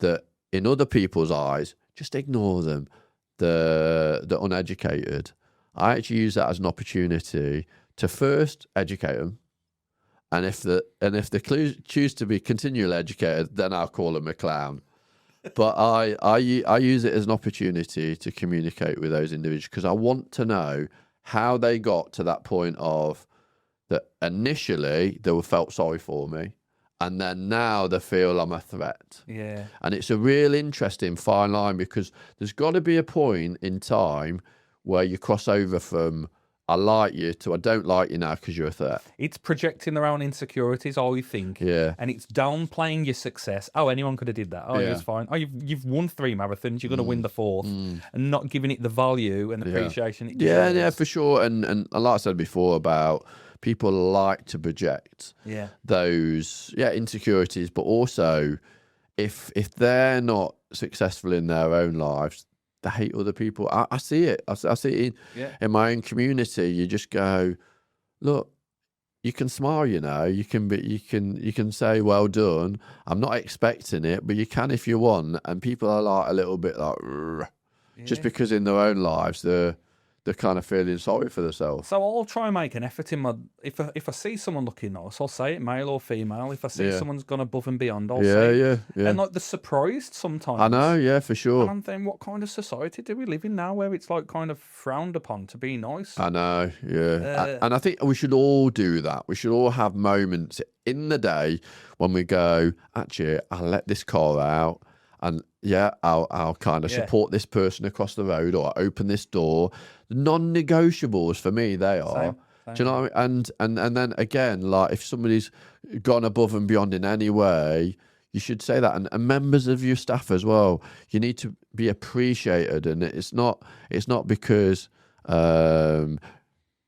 that in other people's eyes, just ignore them. The uneducated. I actually use that as an opportunity to first educate them, and if they choose to be continually educated, then I'll call them a clown. But I use it as an opportunity to communicate with those individuals, because I want to know how they got to that point of that. Initially they felt sorry for me, and then now they feel I'm a threat. Yeah. And it's a real interesting fine line, because there's got to be a point in time where you cross over from I like you to I don't like you now because you're a threat. It's projecting their own insecurities, all you think. Yeah. And it's downplaying your success. Oh, anyone could have did that. Oh, it was fine. Oh, you've won 3 marathons. You're going to win the 4th. And not giving it the value and appreciation it deserves. Yeah, for sure. And like I said before about people like to project those insecurities, but also if they're not successful in their own lives, they hate other people. I see it. I see it in my own community. You just go, look, you can smile, you can say well done. I'm not expecting it, but you can if you want. And people are like a little bit like, just because in their own lives they're kind of feeling sorry for themselves. So I'll try and make an effort in my if I see someone looking nice, I'll say it, male or female. If I see someone's gone above and beyond, I'll say it. Yeah. And like they're surprised sometimes. I know, for sure. And I'm thinking, what kind of society do we live in now where it's like kind of frowned upon to be nice? I know, and I think we should all do that. We should all have moments in the day when we go, actually, I'll let this car out. And I'll kind of support this person across the road, or open this door. The non-negotiables for me, they are. Same. Do you know what I mean? And then again, like if somebody's gone above and beyond in any way, you should say that. And members of your staff as well, you need to be appreciated. And it's not because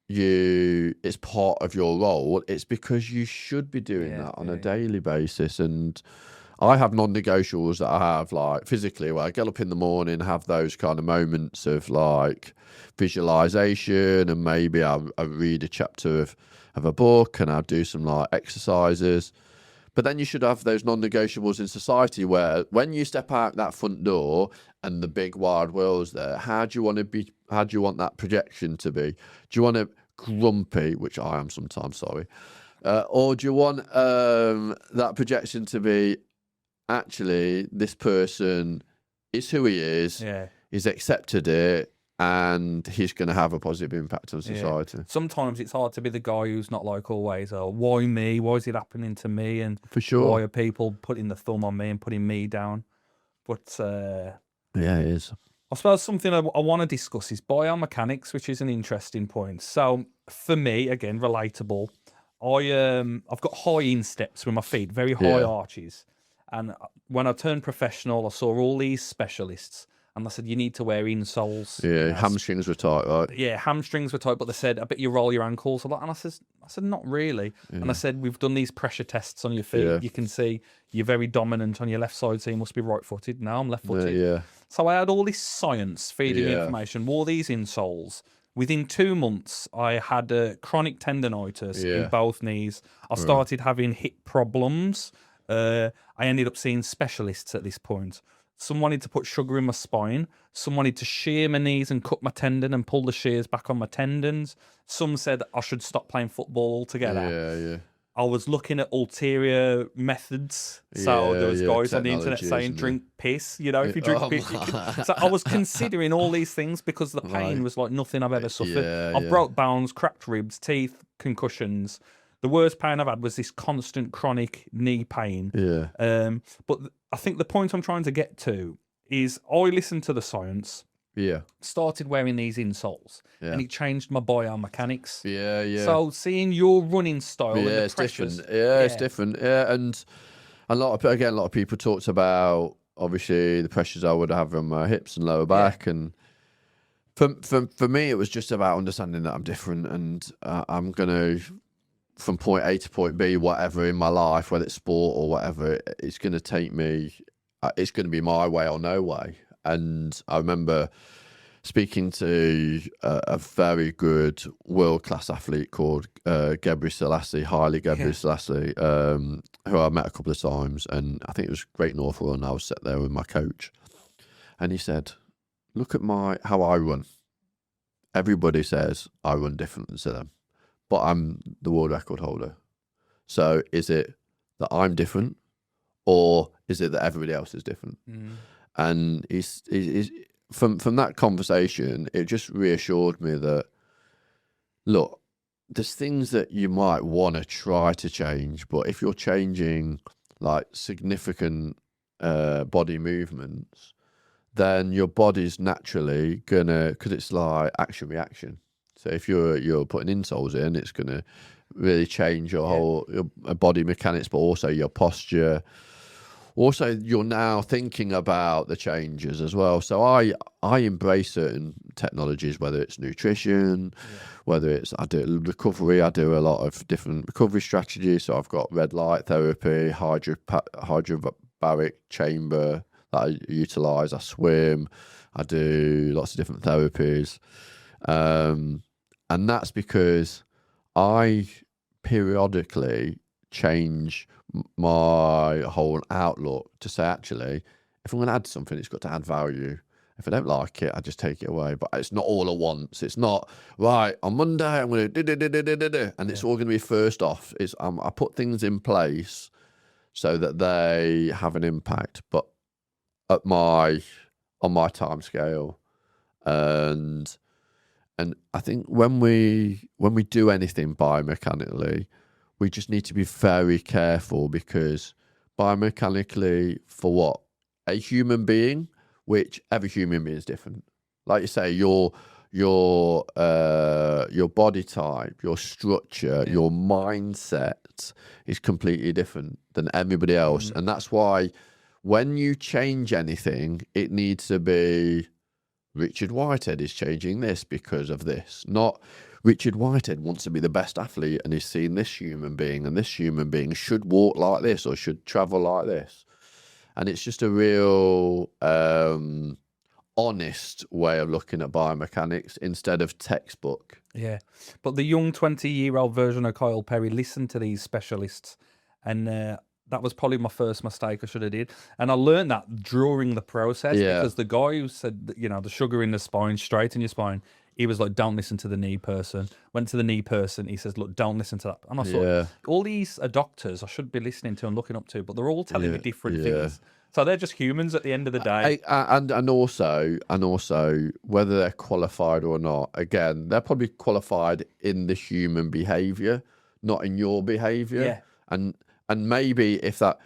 it's part of your role. It's because you should be doing that on a daily basis. And I have non-negotiables that I have, like physically, where I get up in the morning, have those kind of moments of like visualization, and maybe I read a chapter of a book, and I'll do some like exercises. But then you should have those non-negotiables in society where when you step out that front door and the big wide world's there, how do you want to be? How do you want that projection to be? Do you want it grumpy, which I am sometimes, sorry, or do you want that projection to be, actually, this person is who he is. He's accepted it, and he's going to have a positive impact on society. Sometimes it's hard to be the guy who's not like always, oh, why me? Why is it happening to me? And for sure, why are people putting the thumb on me and putting me down? But it is. I suppose something I want to discuss is biomechanics, which is an interesting point. So for me, again, relatable. I've got high insteps with my feet, very high arches. And when I turned professional, I saw all these specialists, and they said, you need to wear insoles. Yeah, hamstrings were tight, right? Yeah, hamstrings were tight, but they said, I bet you roll your ankles a lot. And I said, not really. Yeah. And I said, we've done these pressure tests on your feet. Yeah. You can see you're very dominant on your left side, so you must be right-footed. Now I'm left-footed. Yeah. So I had all this science feeding me information, wore these insoles, Within 2 months, I had a chronic tendonitis in both knees. I started having hip problems. I ended up seeing specialists at this point. Some wanted to put sugar in my spine. Some wanted to shear my knees and cut my tendon and pull the shears back on my tendons. Some said I should stop playing football altogether. Yeah. I was looking at ulterior methods. So there was guys on the internet saying drink piss. You know, if you drink piss. So I was considering all these things because the pain was like nothing I've ever suffered. I've broke bones, cracked ribs, teeth, concussions. The worst pain I've had was this constant chronic knee pain. But I think the point I'm trying to get to is I listened to the science. Started wearing these insoles, and it changed my biomechanics. So seeing your running style, and the pressures, different. It's different. And a lot of people talked about obviously the pressures I would have on my hips and lower back, and for me it was just about understanding that I'm different, and I'm gonna, from point A to point B, whatever in my life, whether it's sport or whatever, it's gonna take me. It's gonna be my way or no way. And I remember speaking to a very good world-class athlete called Haile Gebrselassie, who I met a couple of times, and I think it was Great North Run. I was sat there with my coach, and he said, "Look at how I run. Everybody says I run different to them, but I'm the world record holder. So is it that I'm different, or is it that everybody else is different?" And he's from that conversation, it just reassured me that, look, there's things that you might want to try to change, but if you're changing like significant body movements, then your body's naturally gonna, because it's like action reaction. So if you're putting insoles in, it's gonna really change your whole your body mechanics, but also your posture. Also, you're now thinking about the changes as well. So I embrace certain technologies, whether it's nutrition, whether it's, I do recovery. I do a lot of different recovery strategies. So I've got red light therapy, hydrobaric chamber that I utilize. I swim. I do lots of different therapies. And that's because I periodically change my whole outlook to say, actually, if I'm going to add something, it's got to add value. If I don't like it, I just take it away. But it's not all at once. It's not, right, on Monday, I'm going to and it's all going to be first off. It's I put things in place so that they have an impact, but on my time scale. And I think when we do anything biomechanically, we just need to be very careful, because biomechanically, for what? A human being, which every human being is different. Like you say, your body type, your structure, your mindset is completely different than everybody else. And that's why when you change anything, it needs to be Richard Whitehead is changing this because of this, not Richard Whitehead wants to be the best athlete and he's seen this human being, and this human being should walk like this or should travel like this. And it's just a real honest way of looking at biomechanics instead of textbook. Yeah. But the young 20-year-old version of Kyle Perry listened to these specialists, and that was probably my first mistake I should have did. And I learned that during the process, because the guy who said, you know, the sugar in the spine, straight in your spine, he was like, don't listen to the knee person. Went to the knee person. He says, look, don't listen to that. And I thought, all these are doctors I should be listening to and looking up to, but they're all telling me different things. So they're just humans at the end of the day. And also, whether they're qualified or not, again, they're probably qualified in the human behaviour, not in your behaviour. And maybe if that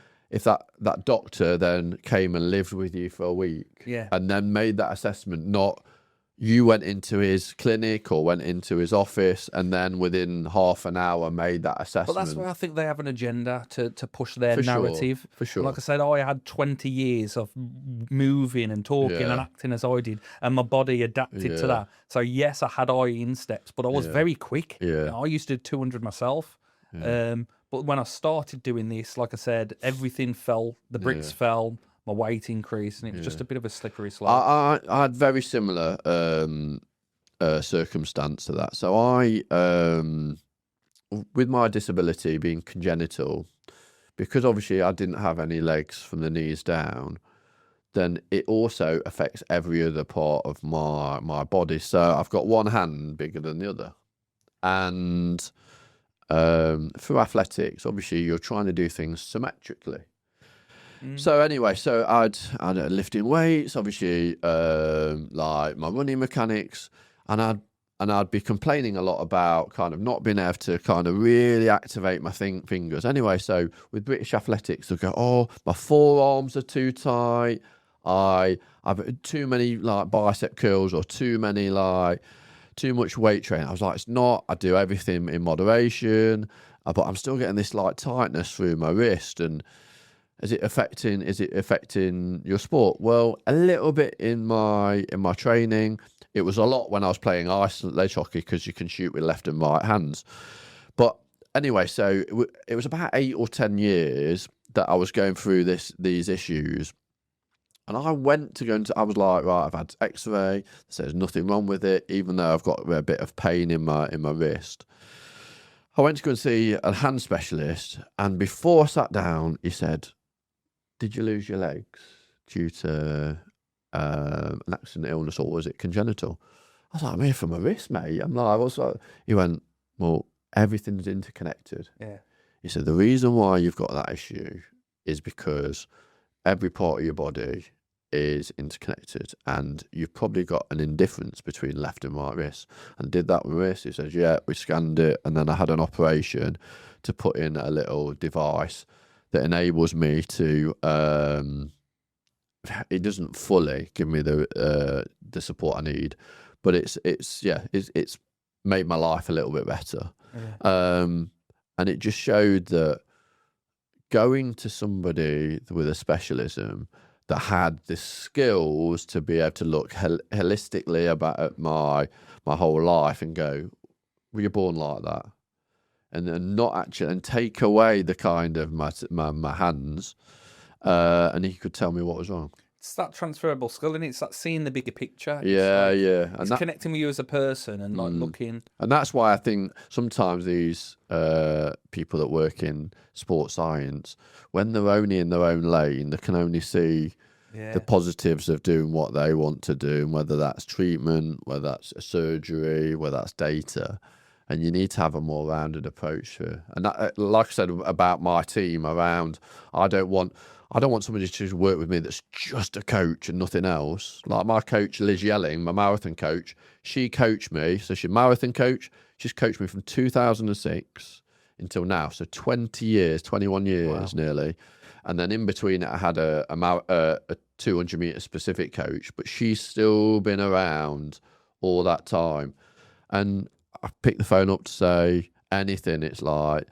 doctor then came and lived with you for a week and then made that assessment, not you went into his clinic or went into his office and then within half an hour made that assessment. But that's why I think they have an agenda to push their narrative. For sure. Like I said, I had 20 years of moving and talking and acting as I did, and my body adapted to that. So yes, I had eye insteps, but I was very quick. I used to do 200 myself. But when I started doing this, like I said, everything fell, the bricks fell, my weight increased, and it was just a bit of a slippery slope. I had very similar circumstance to that. So I, with my disability being congenital, because obviously I didn't have any legs from the knees down, then it also affects every other part of my body. So I've got one hand bigger than the other. And through athletics, obviously you're trying to do things symmetrically. So anyway, so I'd lifting weights, obviously, like my running mechanics, and I'd be complaining a lot about kind of not being able to kind of really activate my fingers. Anyway, so with British Athletics, they'll go, oh, my forearms are too tight. I've too many like bicep curls or too much weight training. I was like, it's not. I do everything in moderation, but I'm still getting this like tightness through my wrist. And is it affecting your sport? Well, a little bit in my training. It was a lot when I was playing ice ledge hockey because you can shoot with left and right hands. But anyway, so it was about 8 or 10 years that I was going through these issues. And I went to I was like, right, I've had x-ray. So there's nothing wrong with it, even though I've got a bit of pain in my wrist. I went to go and see a hand specialist. And before I sat down, he said, did you lose your legs due to an accident, illness, or was it congenital? I was like, I'm here for my wrist, mate. I'm like, what's that? He went, well, everything's interconnected. Yeah. He said, the reason why you've got that issue is because every part of your body is interconnected, and you've probably got an indifference between left and right wrist. And did that with wrist? He says, yeah, we scanned it, and then I had an operation to put in a little device that enables me to it doesn't fully give me the support I need, but it's made my life a little bit better. Yeah. And it just showed that going to somebody with a specialism that had the skills to be able to look holistically about my whole life and go, were you born like that? And then not actually, and take away the kind of my hands, and he could tell me what was wrong. It's that transferable skill, and it's that seeing the bigger picture. Yeah, yeah. And it's connecting with you as a person and like looking. And that's why I think sometimes these people that work in sports science, when they're only in their own lane, they can only see the positives of doing what they want to do, and whether that's treatment, whether that's a surgery, whether that's data. And you need to have a more rounded approach to it. And that, like I said about my team around, I don't want somebody to work with me that's just a coach and nothing else. Like my coach, Liz Yelling, my marathon coach, she coached me. So she's a marathon coach. She's coached me from 2006 until now. So 21 years nearly. And then in between it, I had a 200 meter specific coach, but she's still been around all that time. And I picked the phone up to say anything. It's like,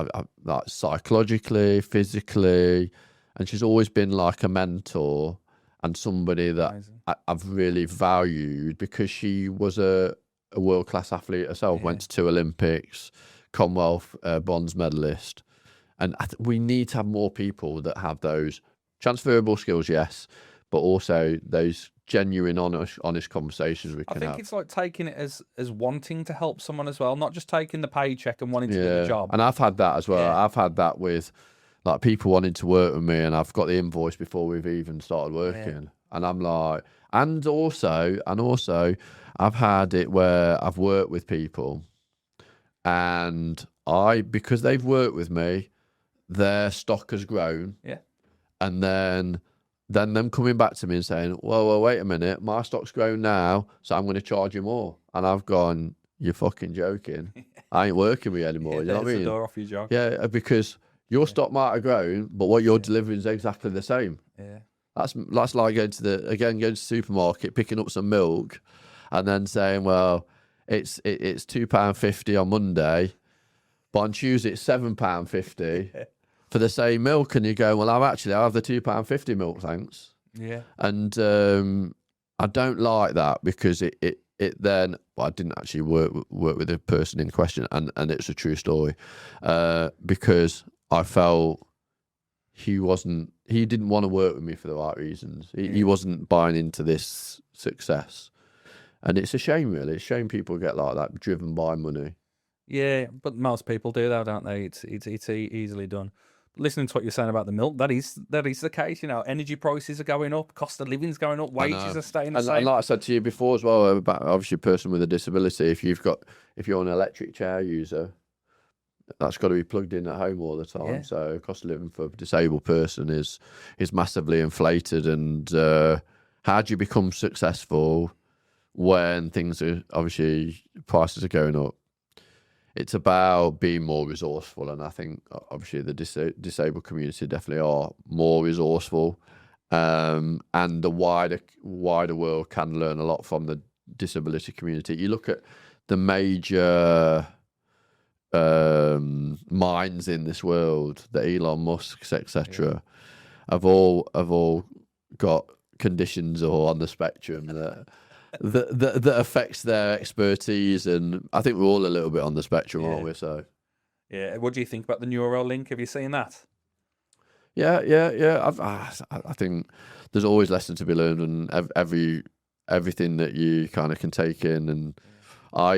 like psychologically, physically, and she's always been like a mentor and somebody that I've really valued, because she was a world-class athlete herself, went to 2 Olympics, Commonwealth bronze medalist. And we need to have more people that have those transferable skills, yes, but also those genuine, honest conversations we can have. I think it's like taking it as wanting to help someone as well, not just taking the paycheck and wanting to do the job. And I've had that as well. Yeah. I've had that with like people wanting to work with me, and I've got the invoice before we've even started working. Yeah. And I'm like, and also I've had it where I've worked with people, and because they've worked with me, their stock has grown. Yeah. And then them coming back to me and saying, well, wait a minute, my stock's grown now, so I'm going to charge you more. And I've gone, you're fucking joking. I ain't working with you anymore. You know what I mean? The door off your job. Yeah, because your stock might have grown, but what you're delivering is exactly the same. Yeah. That's like going to the supermarket, picking up some milk, and then saying, well, it's £2.50 on Monday, but on Tuesday it's £7.50. For the same milk, and you go, well, I have the £2.50 milk, thanks. Yeah. And I don't like that, because it then, well, I didn't actually work with the person in question, and it's a true story, because I felt he didn't want to work with me for the right reasons. He wasn't buying into this success. And it's a shame, really. It's a shame people get like that, driven by money. Yeah, but most people do that, don't they? It's easily done. Listening to what you're saying about the milk, that is the case. You know, energy prices are going up, cost of living's going up, wages are staying the same. And like I said to you before as well, about obviously a person with a disability, if you're an electric chair user, that's got to be plugged in at home all the time. Yeah. So cost of living for a disabled person is massively inflated. And how do you become successful when things are obviously prices are going up? It's about being more resourceful, and I think obviously the disabled community definitely are more resourceful, and the wider world can learn a lot from the disability community. You look at the major minds in this world, the Elon Musks, etc., have all got conditions or on the spectrum that affects their expertise, and I think we're all a little bit on the spectrum, aren't we? So, yeah. What do you think about the Neuralink? Have you seen that? Yeah. I think there's always lessons to be learned, and everything that you kind of can take in, and I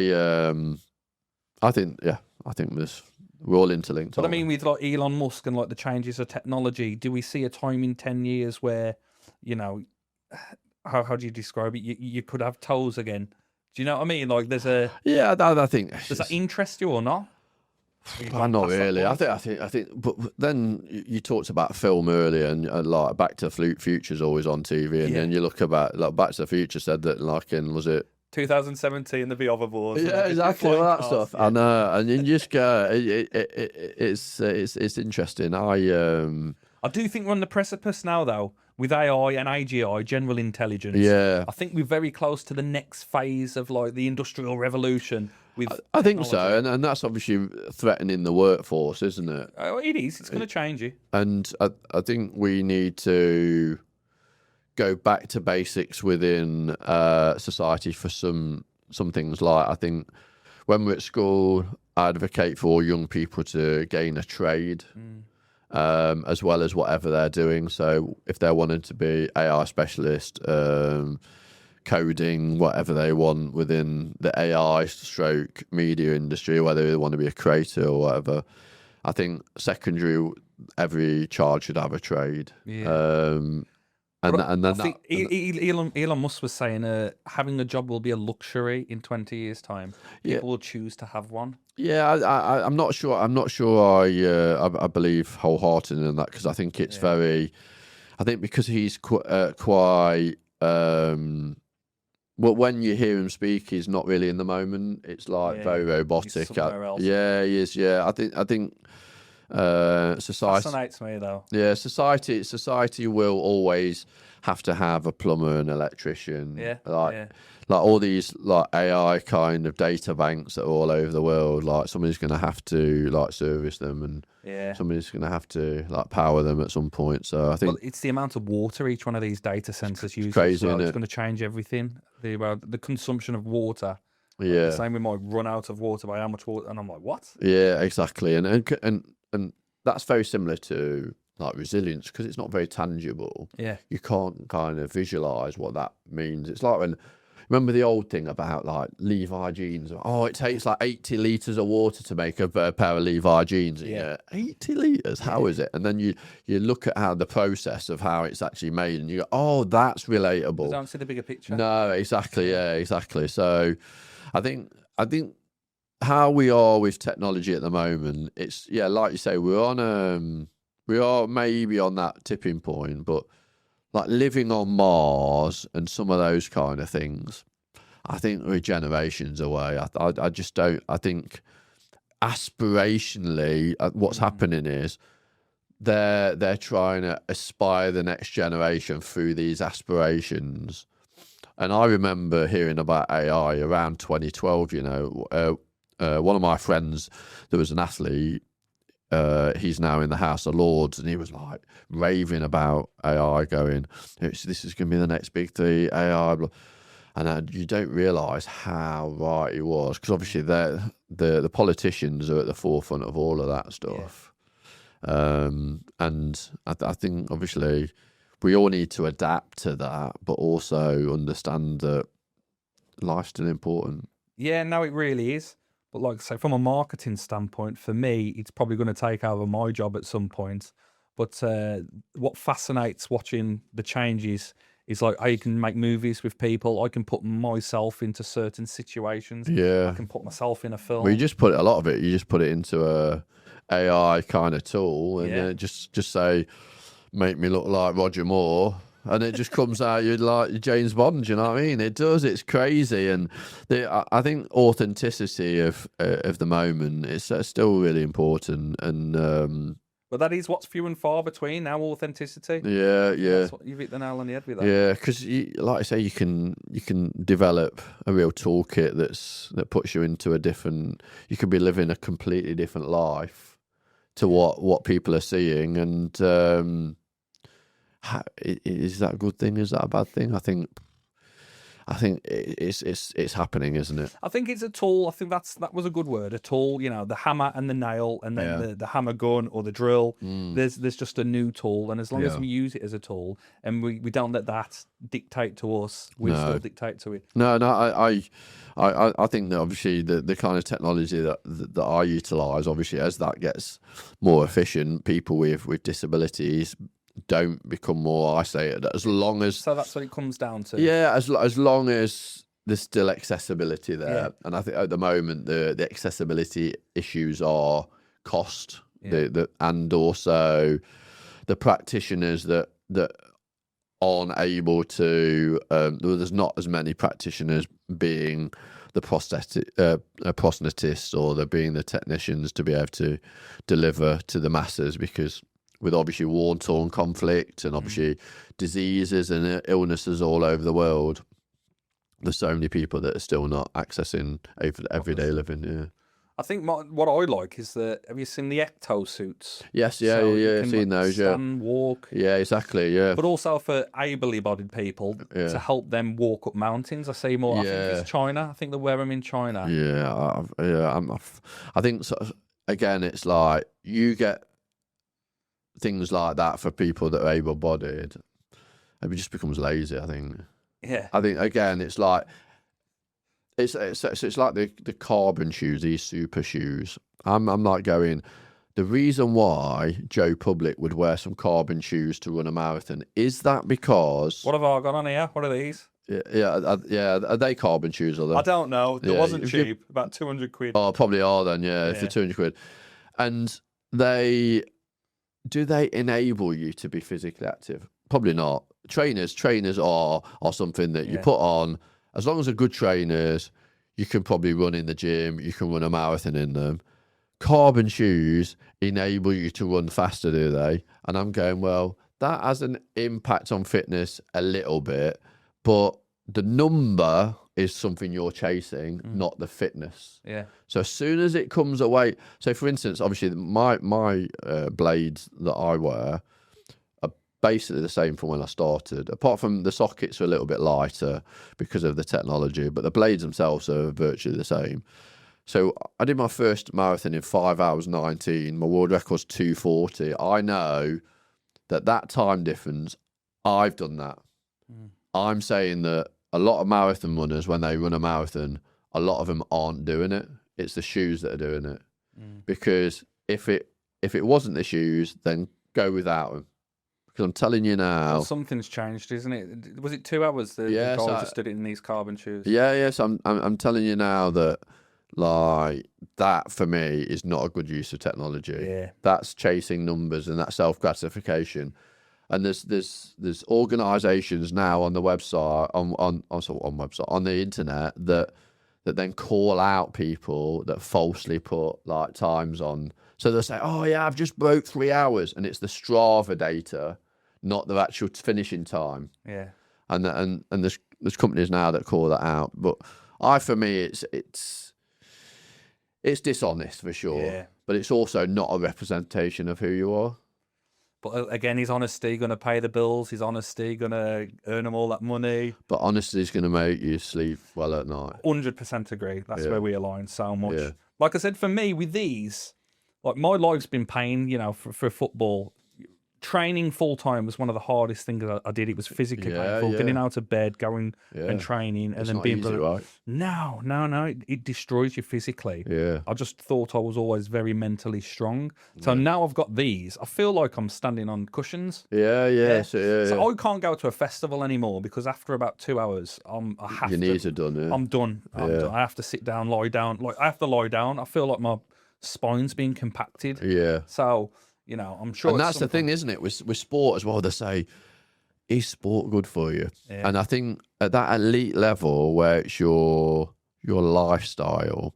think we're all interlinked. But I mean, with like Elon Musk and like the changes of technology, do we see a time in 10 years where, you know, how do you describe it? You could have toes again. Do you know what I mean? Like there's a I think does that interest you or not? Not really. I think. But then you talked about film earlier, and like Back to the Future is always on TV, and then you look about like Back to the Future said that like in was it 2017 the be overboard. Yeah, exactly all that stuff. Yeah. I know, and you just go. It's interesting. I do think we're on the precipice now, though, with AI and AGI, general intelligence. Yeah, I think we're very close to the next phase of like the industrial revolution. I think so, and that's obviously threatening the workforce, isn't it? It is. It's going to change you. And I think we need to go back to basics within society for some things. Like I think when we're at school, I advocate for young people to gain a trade. As well as whatever they're doing. So if they're wanting to be AI specialist, coding, whatever they want within the AI stroke media industry, whether they want to be a creator or whatever, I think secondary, every child should have a trade. Yeah. Elon Musk was saying having a job will be a luxury in 20 years' time. People will choose to have one. Yeah, I'm not sure. I believe wholeheartedly in that, because I think it's very. I think because he's quite. Well, when you hear him speak, he's not really in the moment. It's like very robotic. He's somewhere else. Yeah, he is. Yeah, I think. Society fascinates me though. Yeah, society will always have to have a plumber and electrician. Like all these like AI kind of data banks that are all over the world. Like somebody's going to have to like service them, and somebody's going to have to like power them at some point. So I think it's the amount of water each one of these data centers uses. Crazy, well. isn't It's it? going to change everything. The consumption of water. Yeah, the same we might run out of water by how much water, and I'm like, what? Yeah, exactly, and that's very similar to like resilience, because it's not very tangible. Yeah, you can't kind of visualize what that means. It's like when, remember the old thing about like Levi jeans? Oh, it takes like 80 litres of water to make a pair of Levi jeans. Yeah, 80 litres. How is it? And then you look at how the process of how it's actually made, and you go, oh, that's relatable. You don't see the bigger picture. No, exactly. Yeah, exactly. So, I think how we are with technology at the moment, it's like you say, we are maybe on that tipping point, but like living on Mars and some of those kind of things, I think we're generations away. I just don't. I think aspirationally, what's happening is they're trying to aspire the next generation through these aspirations. And I remember hearing about AI around 2012. You know. One of my friends, there was an athlete, he's now in the House of Lords, and he was like raving about AI, going, this is going to be the next big thing, AI. And you don't realise how right he was, because obviously the politicians are at the forefront of all of that stuff. Yeah. And I think obviously we all need to adapt to that, but also understand that life's still important. Yeah, no, it really is. But like I say, from a marketing standpoint, for me, it's probably going to take over my job at some point. But what fascinates watching the changes is like how you can make movies with people. I can put myself into certain situations. Yeah. I can put myself in a film. Well, you just put a lot of it. You just put it into a AI kind of tool, and then just say, make me look like Roger Moore, and it just comes out you like James Bond. You know what I mean? It does. It's crazy, and I think authenticity of the moment is still really important, and. But that is what's few and far between now. Authenticity. Yeah. That's what, you've hit the nail on the head with that. Yeah, because like I say, you can develop a real toolkit that puts you into a different. You could be living a completely different life to what people are seeing, and is that a good thing? Is that a bad thing? I think it's happening, isn't it? I think it's a tool. I think that was a good word, a tool. You know, the hammer and the nail, and then the hammer gun or the drill. There's just a new tool, and as long as we use it as a tool, and we don't let that dictate to us, we still dictate to it. No, I think that obviously the kind of technology that I utilise, obviously as that gets more efficient, people with disabilities don't become more isolated, as long as. So that's what it comes down to. Yeah, as long as there's still accessibility there, and I think at the moment the accessibility issues are cost, and also the practitioners that aren't able to. There's not as many practitioners being the prosthetist or being the technicians to be able to deliver to the masses, because with obviously war-torn conflict and obviously diseases and illnesses all over the world, there's so many people that are still not accessing everyday living. Yeah, I think what I like is that, have you seen the ecto suits? Yes, So you I've can, seen those. Stand, walk. Yeah, exactly. Yeah, But also for ably-bodied people to help them walk up mountains. I see more. I think it's China. I think they wear them in China. I think again, it's like you get things like that for people that are able-bodied. It just becomes lazy, I think. Yeah. I think again, it's like it's like the carbon shoes, these super shoes. I'm like going. The reason why Joe Public would wear some carbon shoes to run a marathon is that because. What have I got on here? What are these? Yeah. Are they carbon shoes? Are they? I don't know. It wasn't cheap. About 200 quid. Oh, probably are then. Yeah, if they're 200 quid, and do they enable you to be physically active? Probably not. Trainers are something that you put on. As long as they're good trainers, you can probably run in the gym. You can run a marathon in them. Carbon shoes enable you to run faster, do they? And I'm going, well, that has an impact on fitness a little bit, but the number is something you're chasing, not the fitness. Yeah. So as soon as it comes away, so for instance, obviously my blades that I wear are basically the same from when I started, apart from the sockets are a little bit lighter because of the technology, but the blades themselves are virtually the same. So I did my first marathon in 5 hours 19. My world record's 2:40. I know that time difference, I've done that. I'm saying that a lot of marathon runners, when they run a marathon, a lot of them aren't doing it. It's the shoes that are doing it. Because if it wasn't the shoes, then go without them. Because I'm telling you now, Well, something's changed, isn't it? Was it 2 hours? The guy just did it in these carbon shoes. Yeah. So I'm telling you now that like that for me is not a good use of technology. Yeah. That's chasing numbers and that's self gratification. And there's organisations now on the website on the internet that then call out people that falsely put like times on. So they'll say, "Oh yeah, I've just broke 3 hours," and it's the Strava data, not the actual finishing time. Yeah. And there's companies now that call that out. But for me, it's dishonest for sure. Yeah. But it's also not a representation of who you are. But again, is honesty going to pay the bills? Is honesty going to earn them all that money? But honesty is going to make you sleep well at night. 100% agree. That's where we align so much. Yeah. Like I said, for me, with these, like my life's been pain, for football. training full time was one of the hardest things I did. It was physically painful. Getting out of bed, going and training, and then being easy, right? No, it destroys you physically. Yeah. I just thought I was always very mentally strong. So now I've got these. I feel like I'm standing on cushions. So I can't go to a festival anymore because after about 2 hours, your knees are done. Yeah. I'm done. I have to sit down, lie down. Like I have to lie down. I feel like my spine's being compacted. Yeah. So, you know, I'm sure. And that's the thing, isn't it? With sport as well, they say, is sport good for you? Yeah. And I think at that elite level where it's your lifestyle,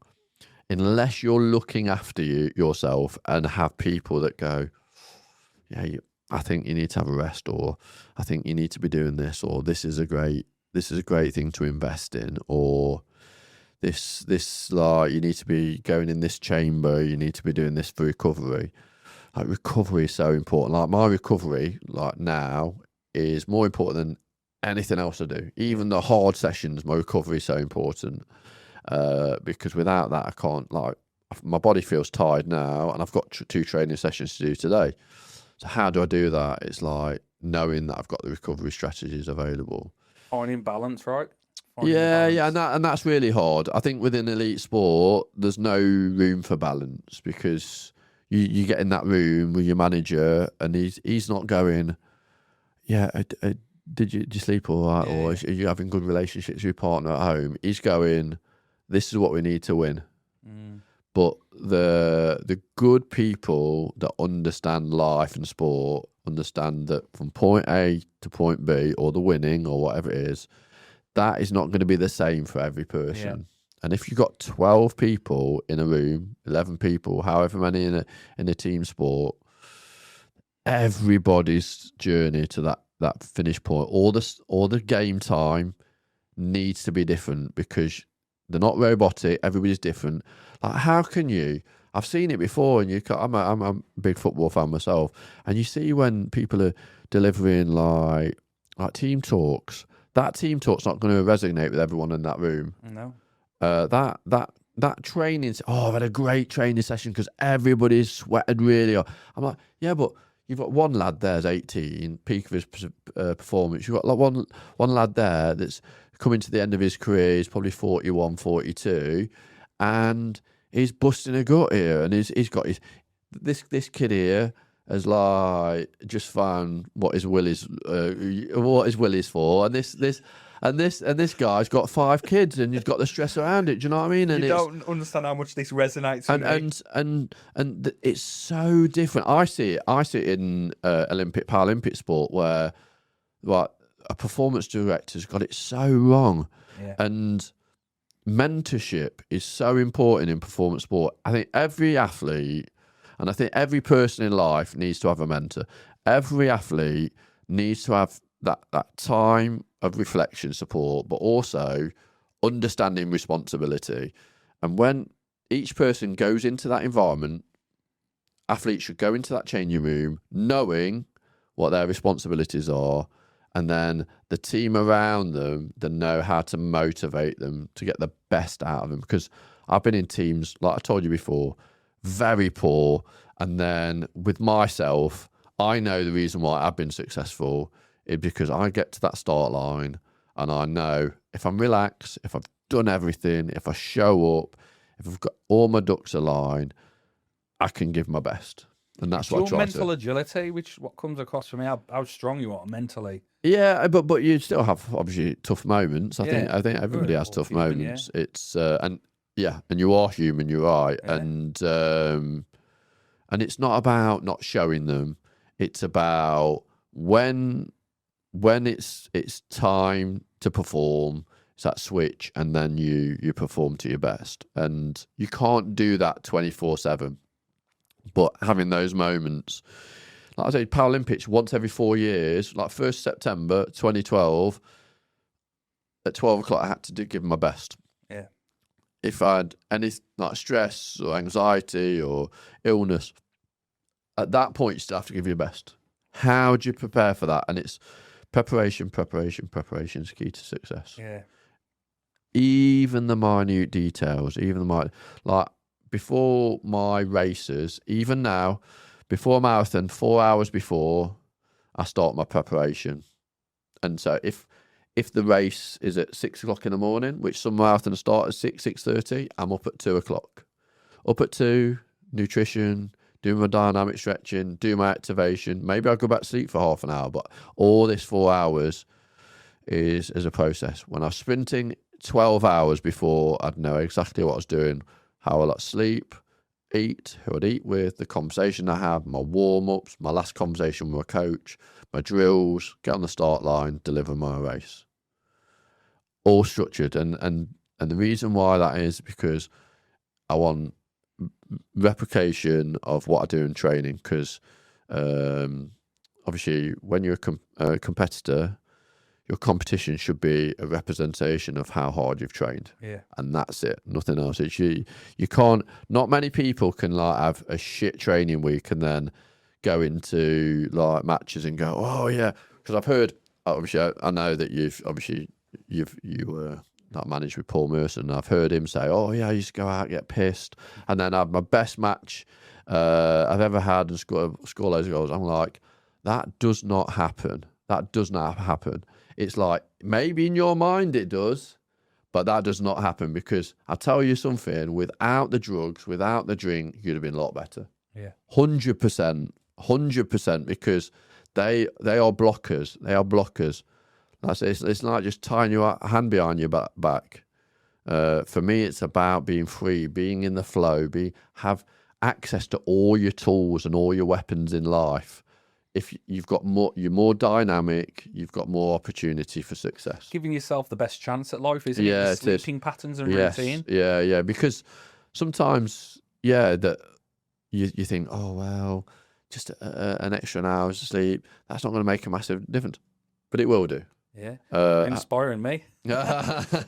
unless you're looking after yourself and have people that go, yeah, I think you need to have a rest, or I think you need to be doing this, or this is a great thing to invest in, or this like you need to be going in this chamber, you need to be doing this for recovery. Like recovery is so important. Like my recovery, like now, is more important than anything else I do. Even the hard sessions, my recovery is so important. Because without that, I can't, like, my body feels tired now, and I've got 2 training sessions to do today. So how do I do that? It's like knowing that I've got the recovery strategies available. Finding balance, right? And that's really hard. I think within elite sport, there's no room for balance, because you get in that room with your manager, and he's not going, did you sleep all right, or are you having good relationships with your partner at home? He's going, this is what we need to win. But the good people that understand life and sport understand that from point A to point B, or the winning, or whatever it is, that is not going to be the same for every person. Yeah. And if you've got 12 people in a room, 11 people, however many in a team sport, everybody's journey to that finish point, or the game time needs to be different, because they're not robotic. Everybody's different. Like, how can you? I've seen it before, and I'm a big football fan myself, and you see when people are delivering like team talks. That team talk's not going to resonate with everyone in that room. No. That training. Oh, I've had a great training session because everybody's sweated really. I'm like, yeah, but you've got one lad there's 18, peak of his performance. You've got like one lad there that's coming to the end of his career. He's probably 41, 42, and he's busting a gut here. And he's got this kid here has like just found what his will is for, and this guy's got 5 kids, and he's got the stress around it. Do you know what I mean? And you don't understand how much this resonates with me. And it's so different. I see it in Olympic Paralympic sport, where like a performance director's got it so wrong. Yeah. And mentorship is so important in performance sport. I think every athlete, and I think every person in life, needs to have a mentor. Every athlete needs to have that time of reflection, support, but also understanding responsibility. And when each person goes into that environment, athletes should go into that changing room knowing what their responsibilities are, and then the team around them, they know how to motivate them to get the best out of them. Because I've been in teams, like I told you before, very poor, and then with myself, I know the reason why I've been successful is because I get to that start line, and I know if I'm relaxed, if I've done everything, if I show up, if I've got all my ducks aligned, I can give my best. And that's what I try to do. Mental agility, what comes across for me, how strong you are mentally. Yeah, but you still have obviously tough moments. I think everybody has tough moments. Yeah. It's and you are human. You're right, yeah. And it's not about not showing them. It's about when it's time to perform. It's that switch, and then you perform to your best. And you can't do that 24/7. But having those moments, like I say, Paralympics once every 4 years, like 1st September 2012, at 12 o'clock, I had to give my best. Yeah. If I had any like stress or anxiety or illness, at that point, you still have to give your best. How do you prepare for that? And it's preparation is key to success. Yeah. Even the minute details, like before my races, even now, before a marathon, 4 hours before, I start my preparation. And so if the race is at 6 o'clock in the morning, which some marathons start at 6:30, I'm up at 2 o'clock. Up at 2, nutrition, doing my dynamic stretching, do my activation. Maybe I'll go back to sleep for half an hour, but all this 4 hours is a process. When I was sprinting 12 hours before, I'd know exactly what I was doing, how I like sleep, eat, who I'd eat with, the conversation I had, my warm-ups, my last conversation with my coach, my drills, get on the start line, deliver my race. All structured. And the reason why that is because I want replication of what I do in training, because obviously when you're a competitor, your competition should be a representation of how hard you've trained. Yeah. And that's it. Nothing else. It's you can't, not many people can like have a shit training week and then go into like matches and go, oh yeah. Because I've heard, obviously, I know that you were not managed with Paul Merson. And I've heard him say, oh yeah, I used to go out, get pissed, and then have my best match I've ever had and score loads of goals. I'm like, that does not happen. That does not happen. It's like, maybe in your mind it does, but that does not happen, because I tell you something, without the drugs, without the drink, you'd have been a lot better. Yeah. 100%, because they are blockers. They are blockers. It's not just tying your hand behind your back. For me, it's about being free, being in the flow, have access to all your tools and all your weapons in life. If you've got more, you're more dynamic, you've got more opportunity for success. Giving yourself the best chance at life, isn't it? The sleeping patterns and routine. Yeah. Because sometimes, that you think, oh, well, just an extra an hour's sleep, that's not going to make a massive difference. But it will do. Yeah, inspiring me.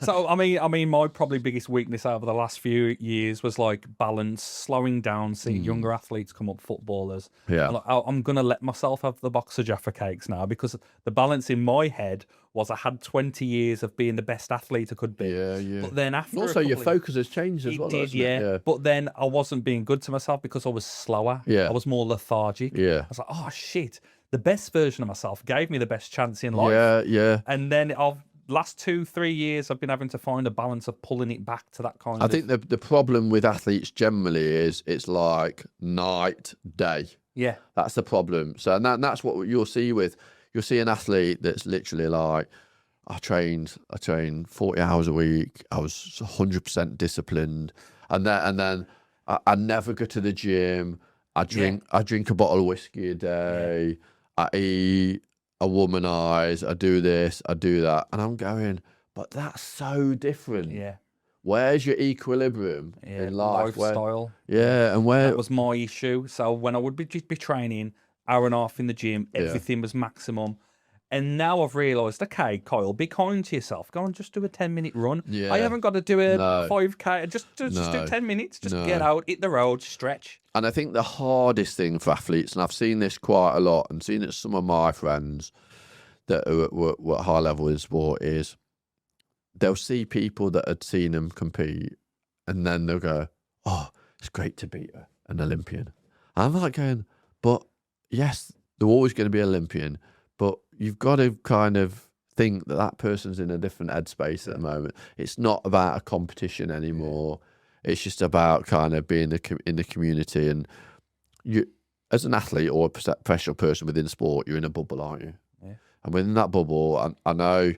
So, I mean, my probably biggest weakness over the last few years was like balance, slowing down, seeing younger athletes come up, footballers. Yeah, and I'm gonna let myself have the box of Jaffa cakes now, because the balance in my head was I had 20 years of being the best athlete I could be. Yeah. But then after, also your focus has changed as well. It did, yeah. But then I wasn't being good to myself because I was slower. Yeah, I was more lethargic. Yeah, I was like, oh shit. The best version of myself gave me the best chance in life. Yeah. And then last 2-3 years, I've been having to find a balance of pulling it back to that kind of... I think the problem with athletes generally is it's like night, day. Yeah. That's the problem. So and that's what you'll see an athlete that's literally like, I trained 40 hours a week. I was 100% disciplined. And then I never go to the gym. I drink a bottle of whiskey a day. Yeah. I eat, I womanize, I do this, I do that. And I'm going, but that's so different. Yeah. Where's your equilibrium in life? Lifestyle. And where... That was my issue. So when I would be training, hour and a half in the gym, everything was maximum. And now I've realised, okay, Kyle, be kind to yourself. Go and just do a 10-minute run. Yeah. I haven't got to do a 5K. Just do 10 minutes. Just get out, hit the road, stretch. And I think the hardest thing for athletes, and I've seen this quite a lot, and seen it some of my friends that were at high level in sport, is they'll see people that had seen them compete, and then they'll go, oh, it's great to beat an Olympian. And I'm like going, but yes, they're always going to be Olympian, but you've got to kind of think that person's in a different headspace at the moment. It's not about a competition anymore. It's just about kind of being in the community. And you, as an athlete or a professional person within sport, you're in a bubble, aren't you? Yeah. And within that bubble, I know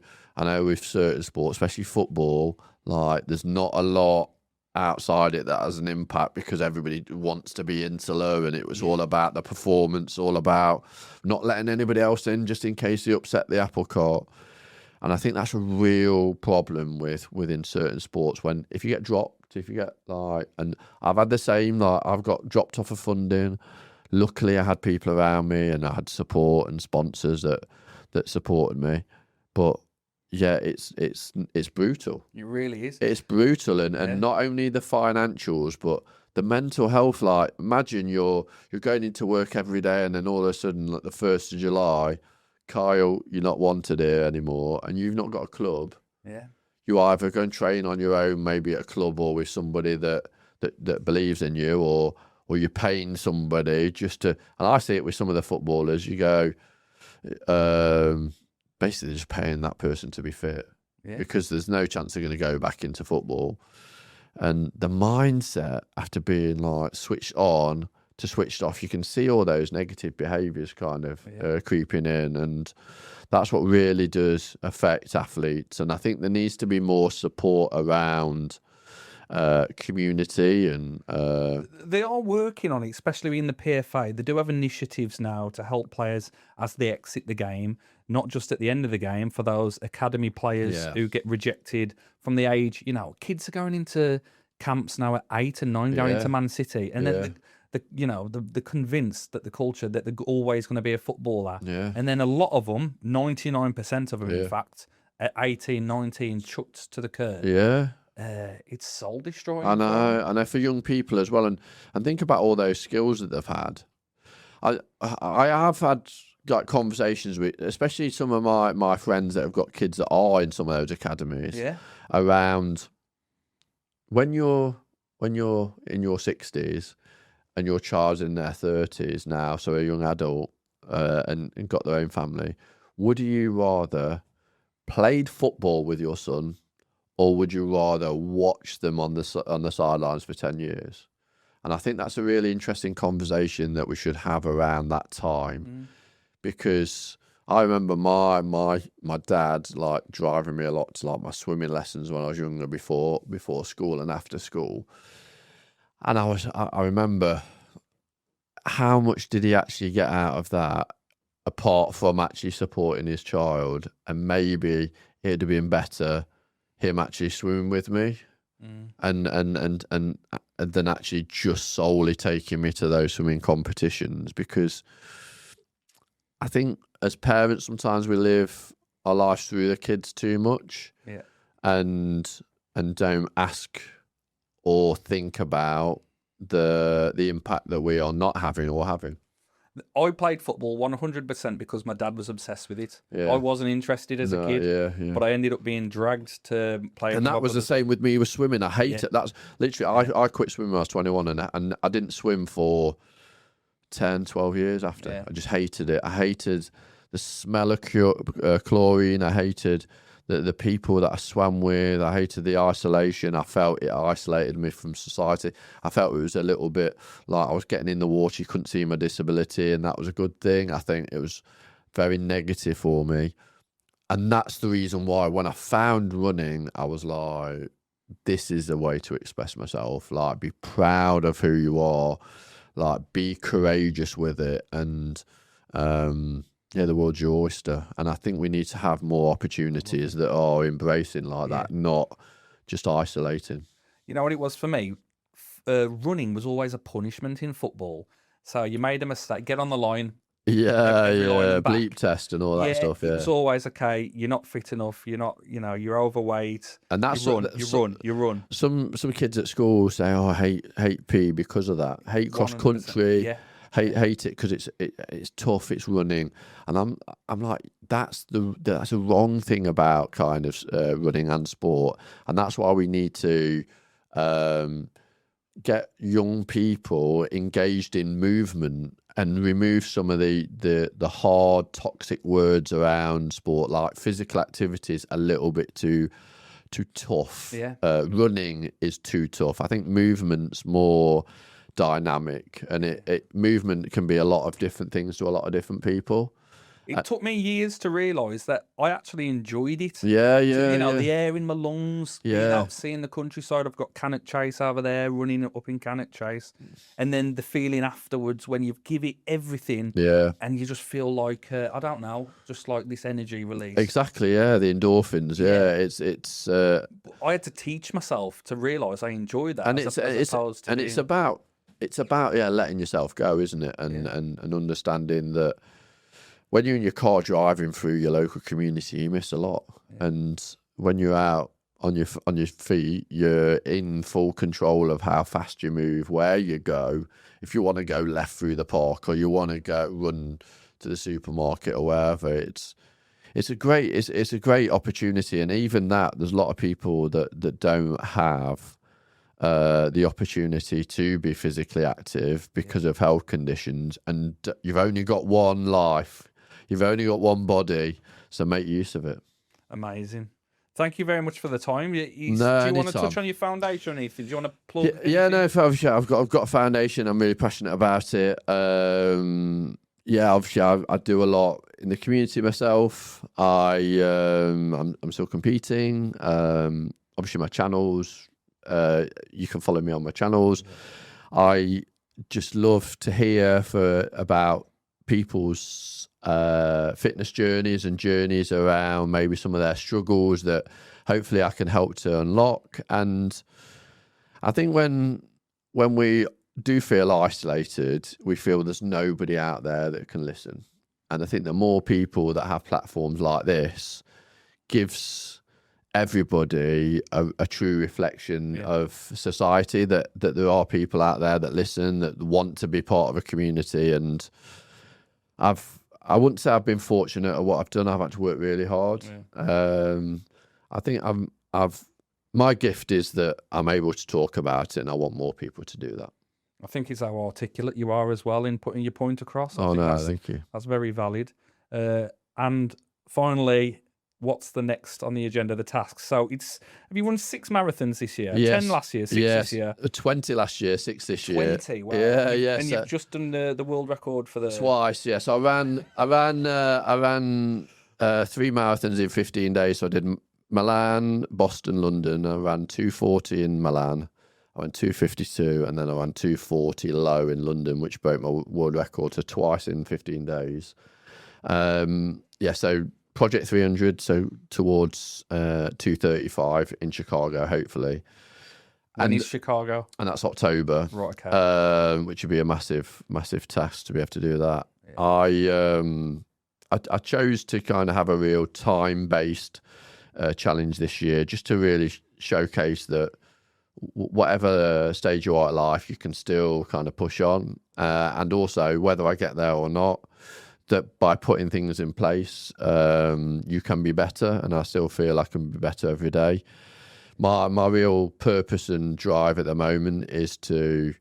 with certain sports, especially football, like there's not a lot outside it that has an impact, because everybody wants to be insular, and it was all about the performance, all about not letting anybody else in just in case they upset the apple cart. And I think that's a real problem within certain sports, when if you get dropped, and I've had the same, like I've got dropped off of funding. Luckily I had people around me, and I had support and sponsors that supported me. But yeah, it's brutal. It really is. It's brutal, and not only the financials, but the mental health. Like, imagine you're going into work every day, and then all of a sudden, like the 1st of July, Kyle, you're not wanted here anymore, and you've not got a club. Yeah. You either go and train on your own, maybe at a club or with somebody that believes in you, or or you're paying somebody just to, and I see it with some of the footballers, you go, basically just paying that person to be fit because there's no chance they're going to go back into football. And the mindset after being like switched on to switched off, you can see all those negative behaviours kind of creeping in, and that's what really does affect athletes. And I think there needs to be more support around community, and they are working on it, especially in the PFA. They do have initiatives now to help players as they exit the game, not just at the end of the game, for those academy players who get rejected from the age, kids are going into camps now at 8 and 9 going to Man City, and then they're convinced that the culture, that they're always going to be a footballer, and then a lot of them, 99% of them in fact, at 18, 19, chucked to the curb. It's soul destroying. I know for young people as well, and think about all those skills that they've had. I have had like conversations with, especially some of my friends that have got kids that are in some of those academies, around when you're in your 60s and your child's in their 30s now, so a young adult, and got their own family, would you rather played football with your son, or would you rather watch them on the sidelines for 10 years? And I think that's a really interesting conversation that we should have around that time, because I remember my dad like driving me a lot to like my swimming lessons when I was younger, before school and after school, and I remember how much did he actually get out of that, apart from actually supporting his child, and maybe it'd have been better him actually swimming with me, and then actually just solely taking me to those swimming competitions, because I think as parents sometimes we live our lives through the kids too much, and don't ask or think about the impact that we are not having or having. I played football 100% because my dad was obsessed with it. I wasn't interested as a kid, but I ended up being dragged to play. And that was the same with me with swimming. I hate it. That's literally, I quit swimming when I was 21, and I didn't swim for 10, 12 years after. I just hated it. I hated the smell of chlorine. I hated the people that I swam with. I hated the isolation. I felt it isolated me from society. I felt it was a little bit like I was getting in the water, you couldn't see my disability, and that was a good thing. I think it was very negative for me. And that's the reason why when I found running, I was like, this is the way to express myself. Like, be proud of who you are. Like, be courageous with it. And the world's your oyster. And I think we need to have more opportunities that are embracing like that, not just isolating. You know what it was for me? Running was always a punishment in football. So you made a mistake, get on the line. Bleep test and all that stuff. Yeah, it's always okay. You're not fit enough. You're not. You're overweight. And that's you run. Some kids at school say, "Oh, I hate PE because of that. Hate cross country. Hate it because it's tough. It's running." And I'm like, that's a wrong thing about kind of running and sport, and that's why we need to get young people engaged in movement and remove some of the hard, toxic words around sport, like physical activity is a little bit too tough. Running is too tough. I think movement's more dynamic, and movement can be a lot of different things to a lot of different people. It took me years to realise that I actually enjoyed it. The air in my lungs, seeing the countryside. I've got Cannock Chase over there, running up in Cannock Chase. And then the feeling afterwards when you give it everything and you just feel like, I don't know, just like this energy release. Exactly, the endorphins, it's... I had to teach myself to realise I enjoyed that, and it's about letting yourself go, isn't it? And understanding that when you're in your car driving through your local community, you miss a lot. And when you're out on your feet, you're in full control of how fast you move, where you go. If you want to go left through the park, or you want to go run to the supermarket or wherever, it's a great opportunity. And even that, there's a lot of people that don't have the opportunity to be physically active because of health conditions, and you've only got one life, you've only got one body, so make use of it. Amazing. Thank you very much for the time. Do you No, want to anytime. touch on your foundation or anything? Do you want to plug? Yeah, no. Obviously, I've got a foundation. I'm really passionate about it. Yeah, obviously, I do a lot in the community myself. I'm still competing. Obviously, my channels. You can follow me on my channels. I just love to hear about people's fitness journeys and journeys around maybe some of their struggles that hopefully I can help to unlock. And I think when we do feel isolated, we feel there's nobody out there that can listen. And I think the more people that have platforms like this gives everybody a true reflection of society, that there are people out there that listen, that want to be part of a community. And I wouldn't say I've been fortunate at what I've done. I've had to work really hard. I think my gift is that I'm able to talk about it, and I want more people to do that. I think it's how articulate you are as well in putting your point across. Thank you. That's very valid. And finally, what's the next on the agenda, the tasks? So have you run 6 marathons this year? Yes. 10 last year, 6 this year? 20 last year, 6 this year. 20, wow. Yeah. And you've just done the world record for the... Twice, yeah. So I ran 3 marathons in 15 days. So I did Milan, Boston, London. I ran 2:40 in Milan. I went 2:52, and then I ran 2:40 low in London, which broke my world record, so twice in 15 days. So Project 300, so towards 2:35 in Chicago, hopefully. And is Chicago? And that's October. Right, okay. Which would be a massive task to be able to do that. Yeah. I chose to kind of have a real time-based challenge this year, just to really showcase that whatever stage you are at life, you can still kind of push on. And also, whether I get there or not, that by putting things in place, you can be better. And I still feel I can be better every day. My real purpose and drive at the moment is to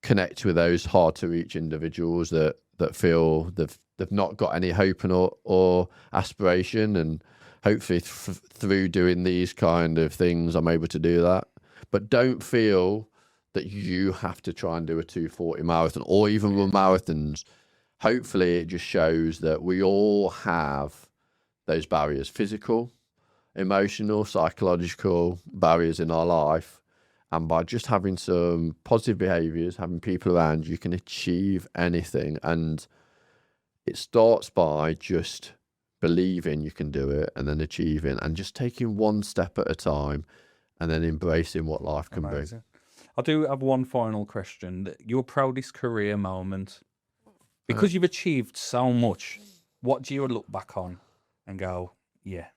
connect with those hard to reach individuals that feel they've not got any hope or aspiration. And hopefully through doing these kind of things, I'm able to do that. But don't feel that you have to try and do a 2:40 marathon or even run marathons. Hopefully it just shows that we all have those barriers, physical, emotional, psychological barriers in our life. And by just having some positive behaviors, having people around you, can achieve anything. And it starts by just believing you can do it, and then achieving, and just taking one step at a time, and then embracing what life can bring. I do have one final question. Your proudest career moment, because you've achieved so much, what do you look back on and go, yeah?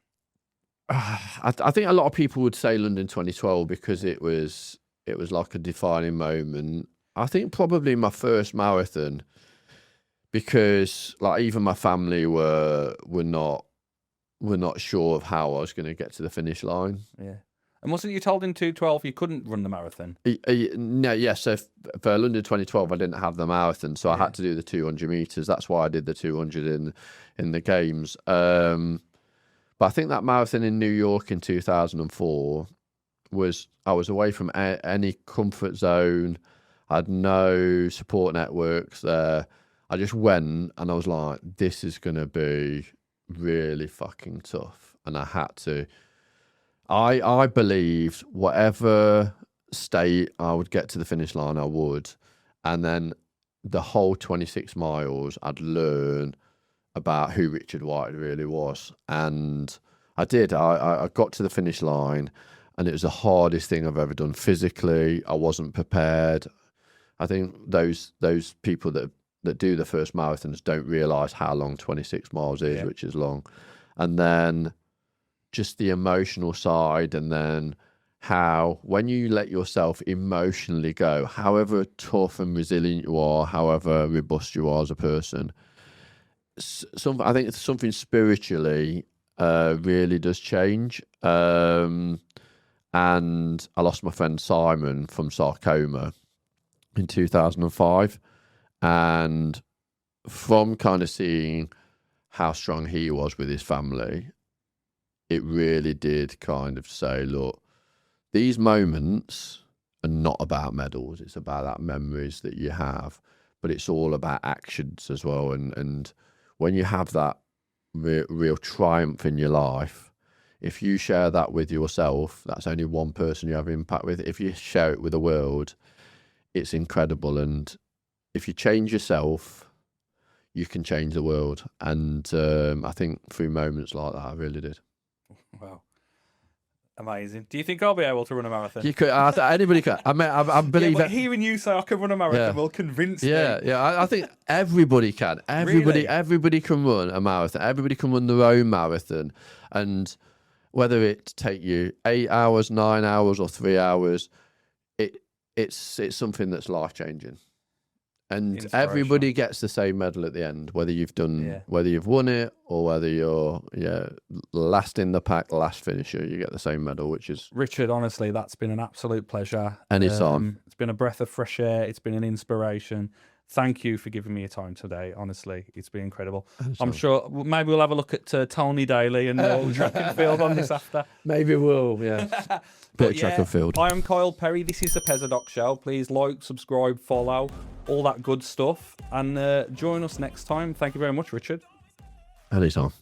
I think a lot of people would say London 2012 because it was like a defining moment. I think probably my first marathon, because like even my family were not sure of how I was going to get to the finish line. Yeah. And wasn't you told in 2012 you couldn't run the marathon? No, yes. So for London 2012, I didn't have the marathon, so I had to do the 200 meters. That's why I did the 200 in the games. But I think that marathon in New York in 2004 I was away from any comfort zone. I had no support networks there. I just went and I was like, this is going to be really fucking tough. And I had to. I believed whatever state I would get to the finish line, I would. And then the whole 26 miles, I'd learn about who Richard Whitehead really was. And I did. I got to the finish line, and it was the hardest thing I've ever done physically. I wasn't prepared. I think those people that do the first marathons don't realise how long 26 miles is, which is long. And then just the emotional side, and then how when you let yourself emotionally go, however tough and resilient you are, however robust you are as a person, I think it's something spiritually really does change. And and I lost my friend Simon from sarcoma in 2005. And from kind of seeing how strong he was with his family, it really did kind of say, look, these moments are not about medals. It's about that memories that you have, but it's all about actions as well. And when you have that real triumph in your life, if you share that with yourself, that's only one person you have impact with. If you share it with the world, it's incredible. And if you change yourself, you can change the world. And I think through moments like that, I really did. Wow. Amazing. Do you think I'll be able to run a marathon? You could. Anybody can. I believe yeah, but hearing you say I can run a marathon will convince me. Yeah. I think everybody can. Everybody can run a marathon. Everybody can run their own marathon. And whether it take you 8 hours, 9 hours, or 3 hours, it's something that's life changing. And everybody gets the same medal at the end, whether you've won it or whether you're last in the pack, last finisher. You get the same medal, which is Richard. Honestly, that's been an absolute pleasure. Anytime. It's been a breath of fresh air. It's been an inspiration. Thank you for giving me your time today. Honestly, it's been incredible. I'm sure maybe we'll have a look at Tony Daly and track and field on this after. Maybe we'll, yeah. Bit of track and field. I am Kyle Perry. This is the Pezzadox Show. Please like, subscribe, follow, all that good stuff. And join us next time. Thank you very much, Richard. Anytime.